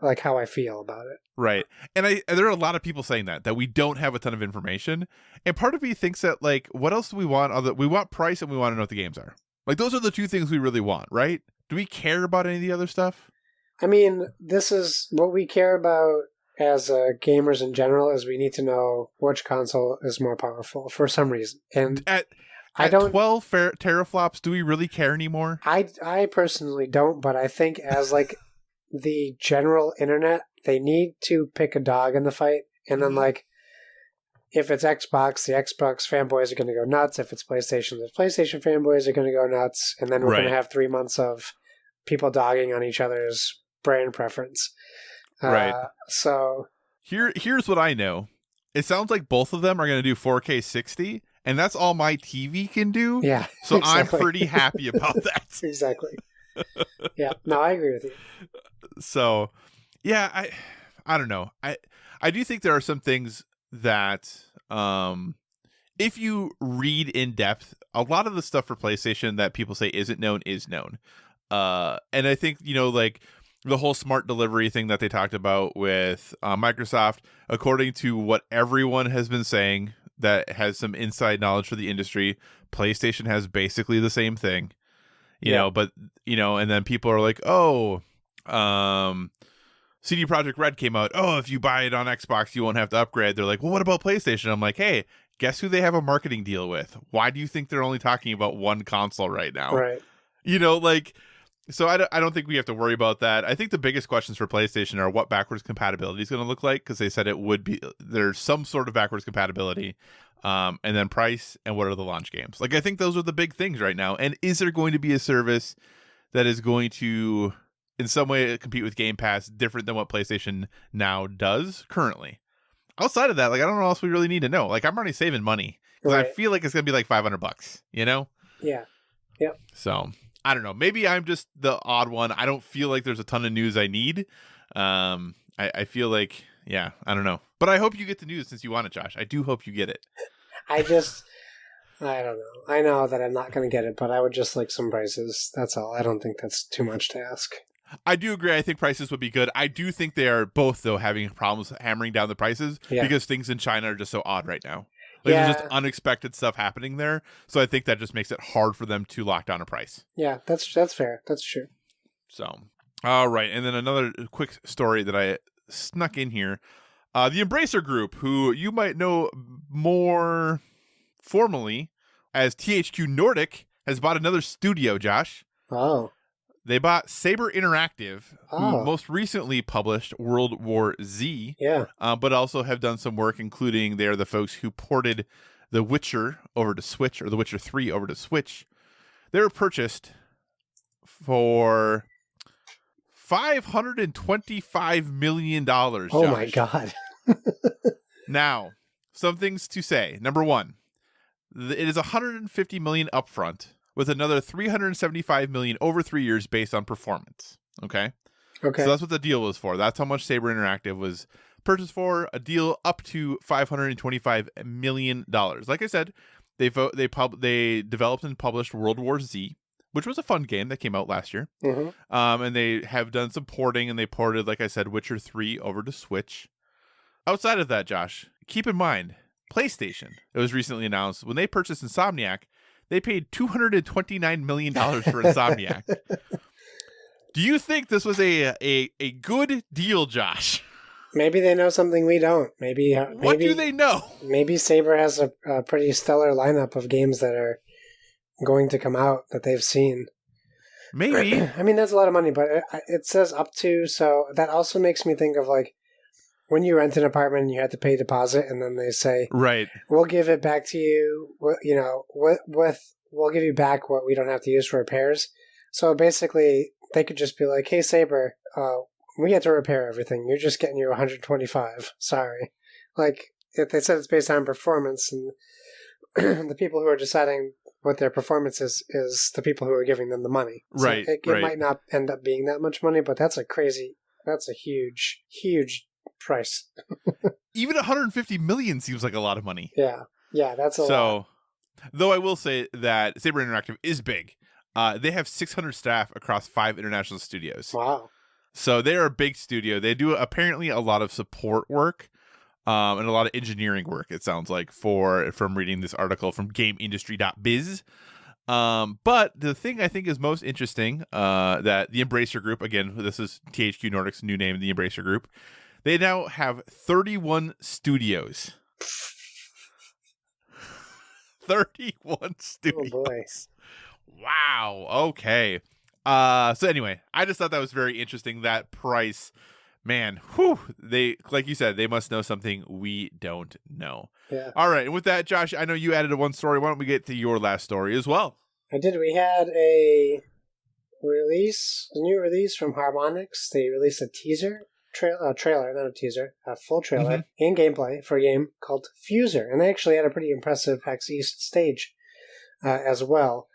like how I feel about it. Right. And there are a lot of people saying that we don't have a ton of information. And part of me thinks that, like, what else do we want? We want price, and we want to know what the games are. Like, those are the 2 things we really want, right? Do we care about any of the other stuff? I mean, this is what we care about as gamers in general, is we need to know which console is more powerful for some reason. And I don't 12 teraflops. Do we really care anymore? I personally don't, but I think as like the general internet, they need to pick a dog in the fight, and then like if it's Xbox, the Xbox fanboys are going to go nuts. If it's PlayStation, the PlayStation fanboys are going to go nuts, and then we're going to have 3 months of people dogging on each other's brand preference. Right. So here's what I know. It sounds like both of them are going to do 4K 60, and that's all my TV can do. Yeah. So exactly. I'm pretty happy about that. Exactly. Yeah. No, I agree with you. So, yeah, I don't know. I do think there are some things that if you read in depth, a lot of the stuff for PlayStation that people say isn't known is known. And I think, like the whole smart delivery thing that they talked about with Microsoft, according to what everyone has been saying that has some inside knowledge for the industry, PlayStation has basically the same thing, you know, but, and then people are like, CD Projekt Red came out. Oh, if you buy it on Xbox, you won't have to upgrade. They're like, well, what about PlayStation? I'm like, hey, guess who they have a marketing deal with? Why do you think they're only talking about one console right now? Right. So I don't think we have to worry about that. I think the biggest questions for PlayStation are what backwards compatibility is going to look like, because they said it would be, there's some sort of backwards compatibility, and then price, and what are the launch games. Like, I think those are the big things right now. And is there going to be a service that is going to, in some way, compete with Game Pass different than what PlayStation Now does currently? Outside of that, like, I don't know what else we really need to know. Like, I'm already saving money because I feel like it's going to be like $500, Yeah. Yep. So I don't know. Maybe I'm just the odd one. I don't feel like there's a ton of news I need. I feel like, I don't know. But I hope you get the news since you want it, Josh. I do hope you get it. I don't know. I know that I'm not going to get it, but I would just like some prices. That's all. I don't think that's too much to ask. I do agree. I think prices would be good. I do think they are both, though, having problems hammering down the prices because things in China are just so odd right now. Like, there's just unexpected stuff happening there. So I think that just makes it hard for them to lock down a price. Yeah, that's fair. That's true. So, all right. And then another quick story that I snuck in here. The Embracer Group, who you might know more formally as THQ Nordic, has bought another studio, Josh. Oh. They bought Saber Interactive, who most recently published World War Z, but also have done some work, including they're the folks who ported The Witcher over to Switch, or The Witcher 3 over to Switch. They were purchased for $525 million, Josh. Oh, my God. Now, some things to say. Number one, it is $150 million upfront, with another $375 million over 3 years based on performance. Okay. So that's what the deal was for. That's how much Saber Interactive was purchased for. A deal up to $525 million. Like I said, they developed and published World War Z, which was a fun game that came out last year. Mm-hmm. And they have done some porting, and they ported, like I said, Witcher 3 over to Switch. Outside of that, Josh, keep in mind, PlayStation, it was recently announced, when they purchased Insomniac, they paid $229 million for Insomniac. Do you think this was a good deal, Josh? Maybe they know something we don't. Maybe what do they know? Maybe Saber has a pretty stellar lineup of games that are going to come out that they've seen. Maybe. I mean, that's a lot of money, but it says up to, so that also makes me think of like when you rent an apartment and you have to pay a deposit, and then they say, right, we'll give it back to you, we'll give you back what we don't have to use for repairs. So basically, they could just be like, hey, Saber, we had to repair everything. You're just getting your 125. Sorry. Like, if they said it's based on performance, and the people who are deciding what their performance is the people who are giving them the money. So right. It might not end up being that much money, but that's a huge, huge price. Even 150 million seems like a lot of money. Yeah, that's a lot. Though I will say that Saber Interactive is big. They have 600 staff across 5 international studios. Wow. So they are a big studio. They do apparently a lot of support work and a lot of engineering work, it sounds like, from reading this article from GameIndustry.biz. But the thing I think is most interesting, that the Embracer Group, again, this is THQ Nordic's new name, the Embracer Group, they now have 31 studios. 31 studios. Oh boy. Wow. Okay. So anyway, I just thought that was very interesting. That price, man. Whew. They, like you said, they must know something we don't know. Yeah. All right. And with that, Josh, I know you added one story. Why don't we get to your last story as well? I did. We had a new release from Harmonix. They released a trailer, not a teaser, a full trailer and gameplay for a game called Fuser. And they actually had a pretty impressive PAX East stage as well.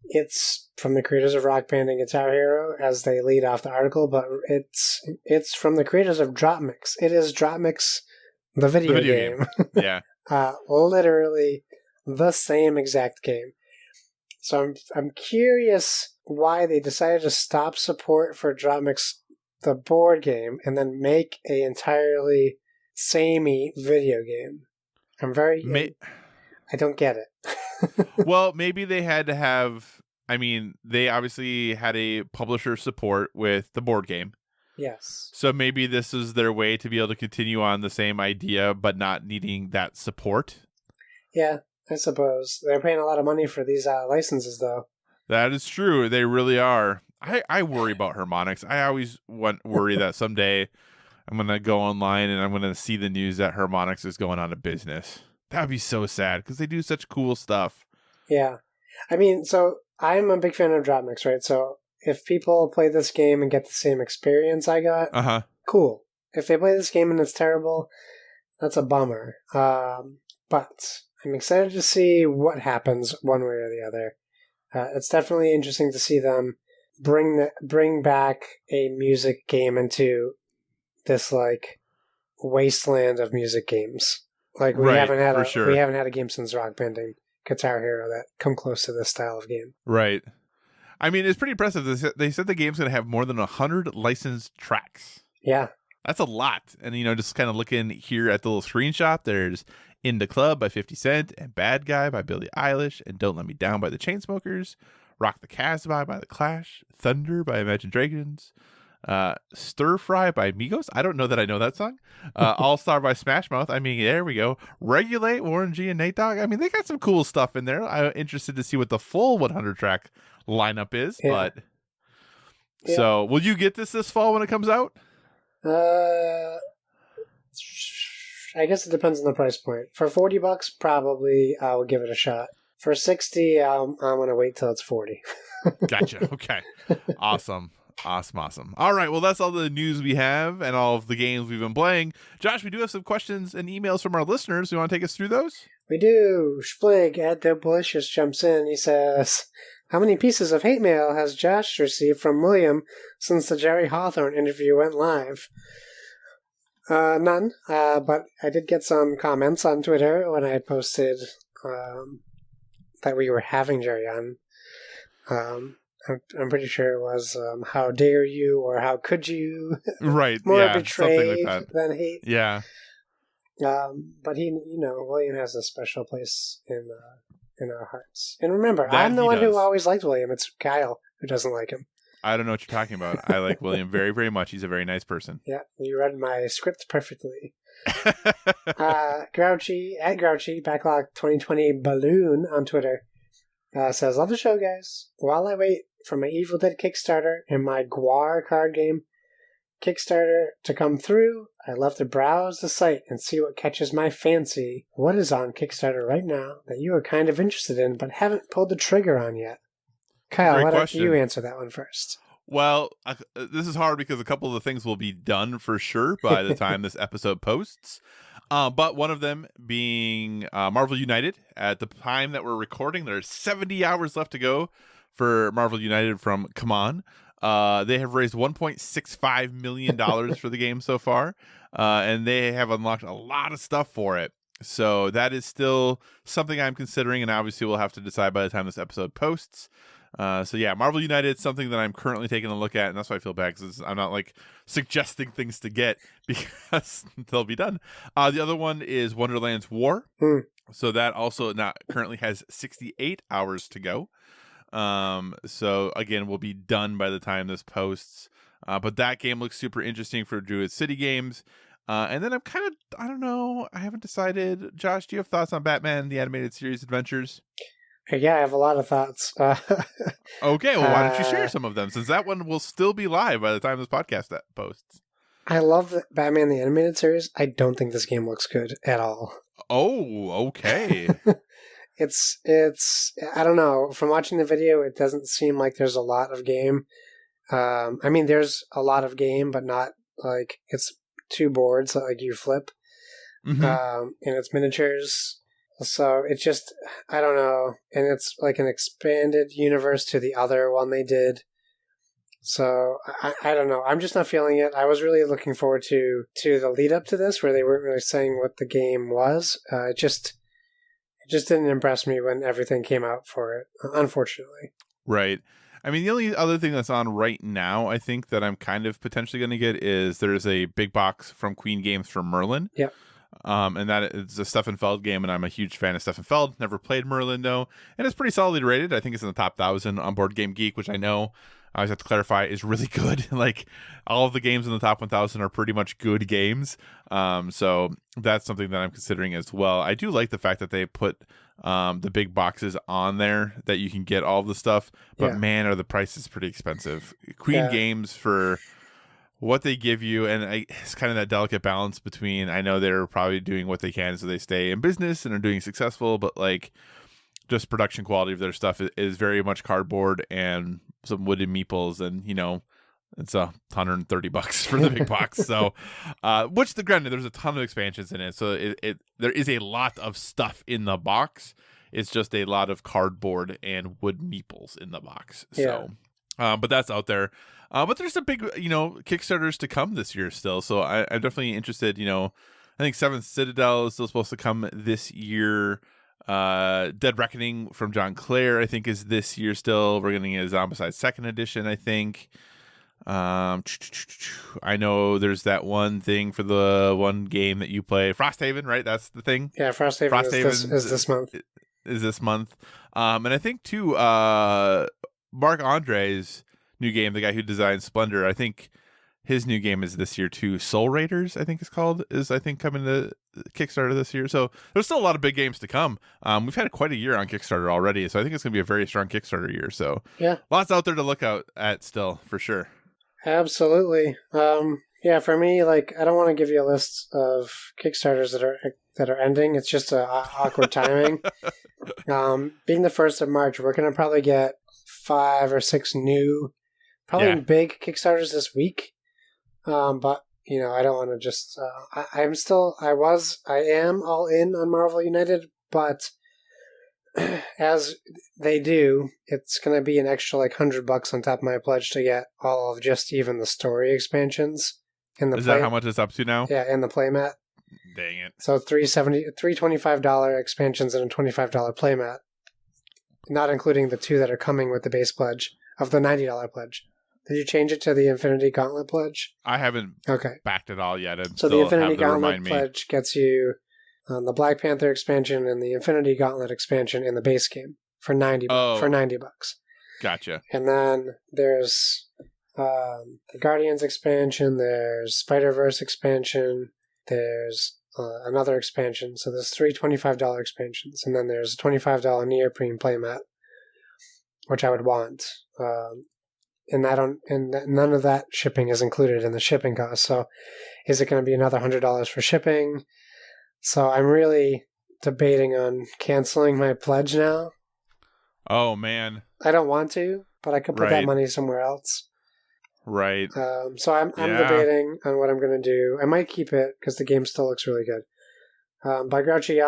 It's from the creators of Rock Band and Guitar Hero, as they lead off the article, but it's from the creators of Dropmix. It is Dropmix, the video game. Yeah. Literally the same exact game. So I'm curious why they decided to stop support for Dropmix, the board game, and then make a entirely samey video game. I don't get it. Well, maybe they had to have. I mean, they obviously had a publisher support with the board game. Yes. So maybe this is their way to be able to continue on the same idea, but not needing that support. Yeah, I suppose. They're paying a lot of money for these licenses, though. That is true. They really are. I worry about Harmonix. I always worry that someday I'm going to go online and I'm going to see the news that Harmonix is going out of business. That would be so sad because they do such cool stuff. Yeah. I mean, so I'm a big fan of Dropmix, right? So if people play this game and get the same experience I got, cool. If they play this game and it's terrible, that's a bummer. But I'm excited to see what happens one way or the other. It's definitely interesting to see them bring back a music game into this like wasteland of music games. Like we haven't had a game since Rock Band and Guitar Hero that come close to this style of game. Right. I mean, it's pretty impressive. They said the game's going to have more than 100 licensed tracks. Yeah. That's a lot. And, just kind of looking here at the little screenshot, there's In the Club by 50 Cent and Bad Guy by Billie Eilish and Don't Let Me Down by the Chainsmokers, Rock the Casbah by The Clash, Thunder by Imagine Dragons, Stir Fry by Migos. I don't know that I know that song. All Star by Smash Mouth. I mean, there we go. Regulate, Warren G and Nate Dogg. I mean, they got some cool stuff in there. I'm interested to see what the full 100 track lineup is. Yeah. So will you get this fall when it comes out? I guess it depends on the price point. For $40, probably I will give it a shot. For $60, I'm gonna wait till it's $40. Gotcha. Okay. Awesome. All right. Well, that's all the news we have and all of the games we've been playing. Josh, we do have some questions and emails from our listeners. You want to take us through those? We do. Splig at Delicious jumps in. He says, "How many pieces of hate mail has Josh received from William since the Jerry Hawthorne interview went live?" None. But I did get some comments on Twitter when I had posted that we were having Jerry on. I'm pretty sure it was "How dare you" or "How could you?" Right. More betrayed like than hate. Yeah. But William has a special place in our hearts. And remember, I'm the one who always liked William. It's Kyle who doesn't like him. I don't know what you're talking about. I like William very, very much. He's a very nice person. Yeah, you read my script perfectly. Grouchy Backlog 2020 Balloon on Twitter says, "Love the show, guys. While I wait for my Evil Dead Kickstarter and my Guar card game Kickstarter to come through, I love to browse the site and see what catches my fancy. What is on Kickstarter right now that you are kind of interested in but haven't pulled the trigger on yet?" Kyle, why don't you answer that one first? Well, this is hard because a couple of the things will be done for sure by the time this episode posts. But one of them being Marvel United. At the time that we're recording, there's 70 hours left to go for Marvel United from Come On. They have raised $1.65 million for the game so far, and they have unlocked a lot of stuff for it. So that is still something I'm considering, and obviously we'll have to decide by the time this episode posts. So yeah, Marvel United is something that I'm currently taking a look at, and that's why I feel bad, because I'm not like suggesting things to get because they'll be done. The other one is Wonderland's War. So that also currently has 68 hours to go. So again, will be done by the time this posts. But that game looks super interesting for Druid City Games. And then I don't know. I haven't decided. Josh, do you have thoughts on Batman, the Animated Series Adventures? Yeah, I have a lot of thoughts. Okay, well, why don't you share some of them, since that one will still be live by the time this podcast posts. I love Batman the Animated Series. I don't think this game looks good at all. Oh, okay. It's I don't know. From watching the video, it doesn't seem like there's a lot of game. I mean, there's a lot of game, but not like it's 2 boards that like you flip, and it's miniatures. So it's just, I don't know. And it's like an expanded universe to the other one they did. So I don't know. I'm just not feeling it. I was really looking forward to the lead up to this, where they weren't really saying what the game was. It just didn't impress me when everything came out for it, unfortunately. Right. I mean, the only other thing that's on right now, I think, that I'm kind of potentially going to get is there's a big box from Queen Games for Merlin. Yep. And that is a Stefan Feld game, and I'm a huge fan of Stefan Feld. Never played Merlin, though. And it's pretty solidly rated. I think it's in the top 1,000 on Board Game Geek, which I know, I always have to clarify, is really good. Like, all of the games in the top 1,000 are pretty much good games. So that's something that I'm considering as well. I do like the fact that they put the big boxes on there, that you can get all of the stuff. But man, are the prices pretty expensive. Queen Games, for what they give you, and it's kind of that delicate balance between, I know they're probably doing what they can so they stay in business and are doing successful, but like, just production quality of their stuff is very much cardboard and some wooden meeples, and it's $130 for the big box. So, which, granted, there's a ton of expansions in it, so there is a lot of stuff in the box. It's just a lot of cardboard and wood meeples in the box. So, but that's out there. But there's a big, Kickstarters to come this year still. So I'm definitely interested. I think Seventh Citadel is still supposed to come this year. Dead Reckoning from John Clare, I think, is this year still. We're getting a Zombicide 2nd edition, I think. I know there's that one thing for the one game that you play, Frosthaven, right? That's the thing. Yeah, Frosthaven is this month. Is this month. And I think too, Marc Andre's new game, the guy who designed Splendor, I think his new game is this year too. Soul Raiders, I think it's called, is I think coming to Kickstarter this year. So there's still a lot of big games to come. We've had quite a year on Kickstarter already, so I think it's gonna be a very strong Kickstarter year. So lots out there to look out at still, for sure. Absolutely. For me, like, I don't want to give you a list of Kickstarters that are ending. It's just awkward timing. Being the 1st of March, we're gonna probably get 5 or 6 new, probably big Kickstarters this week. But I don't want to just. I am all in on Marvel United, but as they do, it's going to be an extra like $100 on top of my pledge to get all of just even the story expansions. Is that how much it's up to now? Yeah, and the playmat. Dang it! So $325 expansions and a $25 playmat, not including the 2 that are coming with the base pledge of the $90 pledge. Did you change it to the Infinity Gauntlet pledge? I haven't backed it all yet. So the Infinity Gauntlet pledge gets you the Black Panther expansion and the Infinity Gauntlet expansion in the base game for $90. Gotcha. And then there's the Guardians expansion. There's Spider-Verse expansion. There's another expansion. So there's 3 $25 expansions, and then there's a $25 neoprene playmat, which I would want. And none of that shipping is included in the shipping cost. So is it going to be another $100 for shipping? So I'm really debating on canceling my pledge now. Oh, man. I don't want to, but I could put that money somewhere else. Right. So I'm debating on what I'm going to do. I might keep it because the game still looks really good. By Grouchy,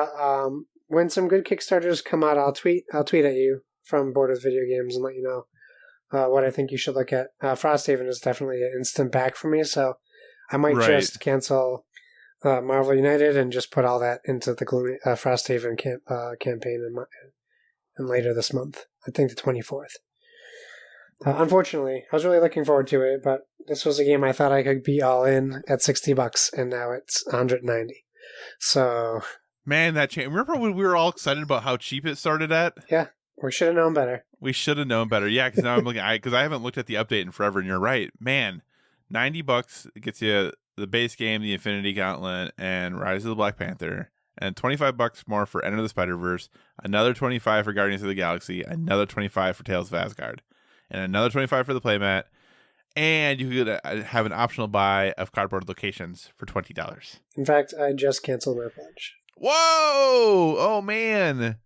when some good Kickstarters come out, I'll tweet at you from Board with Video Games and let you know what I think you should look at. Frosthaven is definitely an instant back for me, so I might just cancel Marvel United and just put all that into the Frosthaven campaign and later this month. I think the 24th. Unfortunately, I was really looking forward to it, but this was a game I thought I could be all in at $60, and now it's $190. So, man, that changed. Remember when we were all excited about how cheap it started at? Yeah, we should have known better. We should have known better. Yeah, because now I'm looking. Because I haven't looked at the update in forever, and you're right, man. $90 gets you the base game, the Infinity Gauntlet, and Rise of the Black Panther, and $25 more for Enter the Spider-Verse, another $25 for Guardians of the Galaxy, another $25 for Tales of Asgard, and another $25 for the playmat, and you could have an optional buy of cardboard locations for $20. In fact, I just canceled my pledge. Whoa! Oh, man.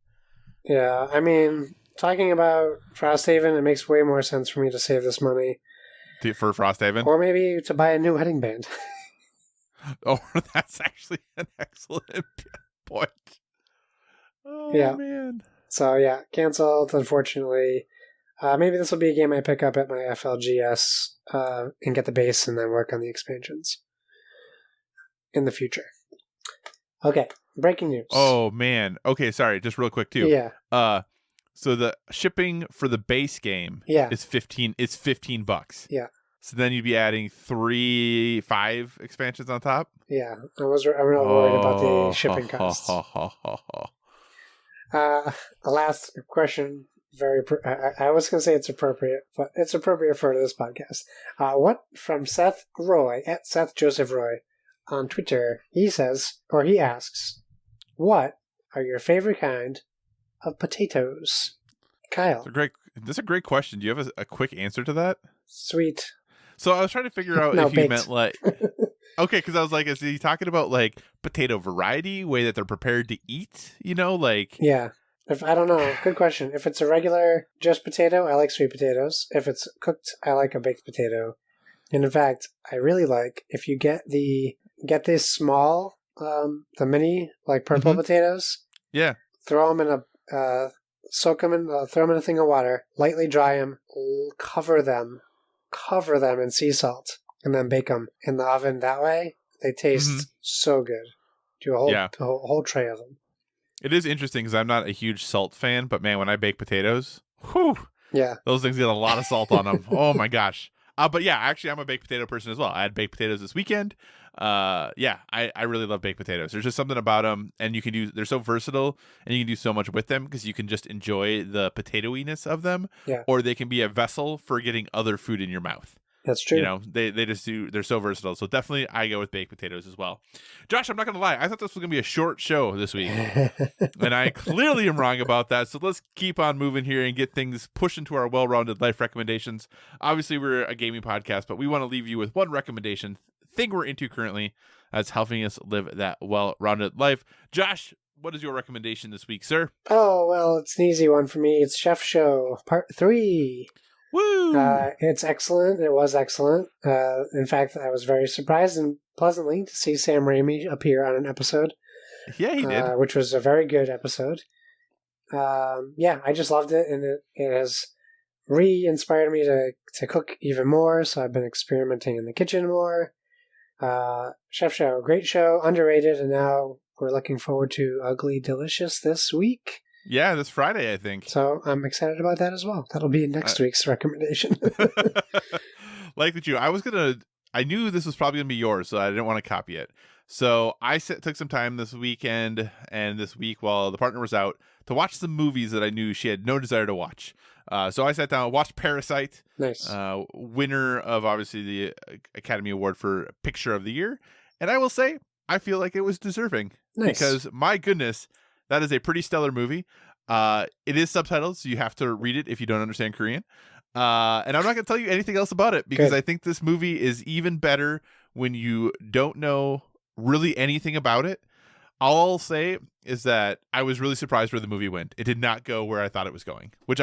Yeah, I mean, talking about Frosthaven, it makes way more sense for me to save this money. For Frosthaven? Or maybe to buy a new wedding band. Oh, that's actually an excellent point. Oh, yeah. man. So, yeah, canceled, unfortunately. Maybe this will be a game I pick up at my FLGS and get the base and then work on the expansions in the future. Okay, breaking news. Oh, man. Okay, sorry, just real quick, too. Yeah. So the shipping for the base game is $15. Yeah. So then you'd be adding 5 expansions on top? Yeah. I'm real worried about the shipping costs. A last question. I was going to say it's appropriate, but it's appropriate for this podcast. What from Seth Roy at Seth Joseph Roy on Twitter? He asks, "What are your favorite kind of potatoes?" Kyle. That's a great question. Do you have a quick answer to that? Sweet. So I was trying to figure out if you meant like, okay, because I was like, is he talking about like potato variety, way that they're prepared to eat? You know, like yeah. If I don't know, good question. If it's a regular just potato, I like sweet potatoes. If it's cooked, I like a baked potato. And in fact, I really like if you get these small, the mini like purple potatoes. Yeah. Throw them in throw them in a thing of water, lightly dry them, cover them in sea salt, and then bake them in the oven. That way, they taste so good. Do a whole tray of them. It is interesting because I'm not a huge salt fan, but man, when I bake potatoes, whew, yeah, those things get a lot of salt on them. Oh my gosh. But yeah, actually, I'm a baked potato person as well. I had baked potatoes this weekend. I really love baked potatoes. There's just something about them, and they're so versatile, and you can do so much with them because you can just enjoy the potatoiness of them, or they can be a vessel for getting other food in your mouth. That's true. You know, they're so versatile. So definitely I go with baked potatoes as well. Josh, I'm not going to lie. I thought this was going to be a short show this week. And I clearly am wrong about that. So let's keep on moving here and get things pushed into our well-rounded life recommendations. Obviously, we're a gaming podcast, but we want to leave you with one recommendation, thing we're into currently that's helping us live that well-rounded life. Josh, what is your recommendation this week, sir? Oh, well, it's an easy one for me. It's Chef Show Part 3. Woo! It's excellent. It was excellent. In fact, I was very surprised and pleasantly to see Sam Raimi appear on an episode. Yeah, he did. Which was a very good episode. I just loved it, and it has re-inspired me to cook even more, so I've been experimenting in the kitchen more. Chef Show, great show, underrated, and now we're looking forward to Ugly Delicious this week. Yeah, this Friday, I think. So I'm excited about that as well. That'll be next week's recommendation. Like with you, I knew this was probably going to be yours, so I didn't want to copy it. So I took some time this weekend and this week while the partner was out to watch some movies that I knew she had no desire to watch. So I sat down and watched Parasite. Nice. Winner of, obviously, the Academy Award for Picture of the Year. And I will say, I feel like it was deserving. Nice. Because, my goodness, that is a pretty stellar movie. It is subtitled, so you have to read it if you don't understand Korean. And I'm not going to tell you anything else about it because I think this movie is even better when you don't know really anything about it. All I'll say is that I was really surprised where the movie went. It did not go where I thought it was going, which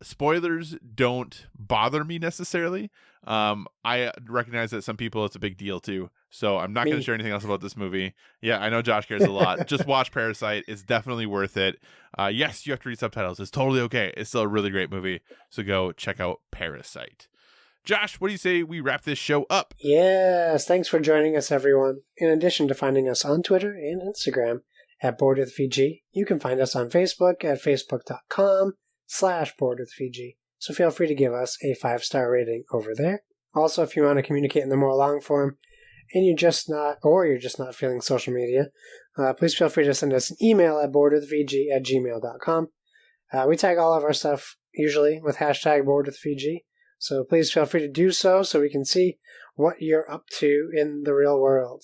spoilers don't bother me necessarily. I recognize that some people it's a big deal too. So I'm not going to share anything else about this movie. Yeah, I know Josh cares a lot. Just watch Parasite. It's definitely worth it. Yes, you have to read subtitles. It's totally okay. It's still a really great movie. So go check out Parasite. Josh, what do you say we wrap this show up? Yes, thanks for joining us, everyone. In addition to finding us on Twitter and Instagram at BoardWithVG, you can find us on Facebook at facebook.com/BoardWithVG. So feel free to give us a 5-star rating over there. Also, if you want to communicate in the more long form and you're just not feeling social media, please feel free to send us an email at boardwithvg@gmail.com. We tag all of our stuff usually with hashtag BoardWithVG. So please feel free to do so we can see what you're up to in the real world.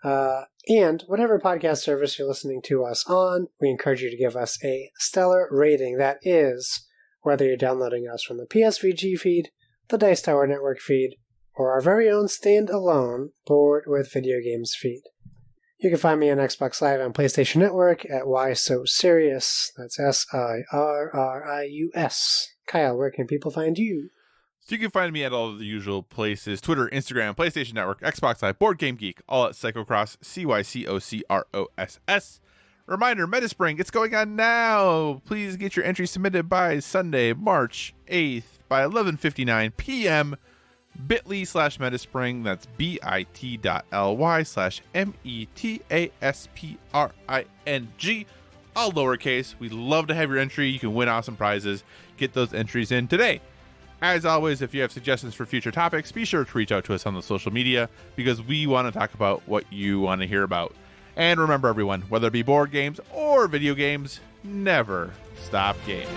And whatever podcast service you're listening to us on, we encourage you to give us a stellar rating. That is, whether you're downloading us from the PSVG feed, the Dice Tower Network feed, or our very own standalone Board with Video Games feed. You can find me on Xbox Live and PlayStation Network at Why So Serious. That's SIRRIUS. Kyle, where can people find you? So you can find me at all of the usual places: Twitter, Instagram, PlayStation Network, Xbox Live, Board Game Geek, all at Psychocross, CYCOCROSS. Reminder, MetaSpring, it's going on now. Please get your entry submitted by Sunday, March 8th by 11:59 p.m. bit.ly/Metaspring. That's bit.ly/METASPRING. All lowercase. We'd love to have your entry. You can win awesome prizes. Get those entries in today. As always, if you have suggestions for future topics, be sure to reach out to us on the social media because we want to talk about what you want to hear about. And remember, everyone, whether it be board games or video games, never stop gaming.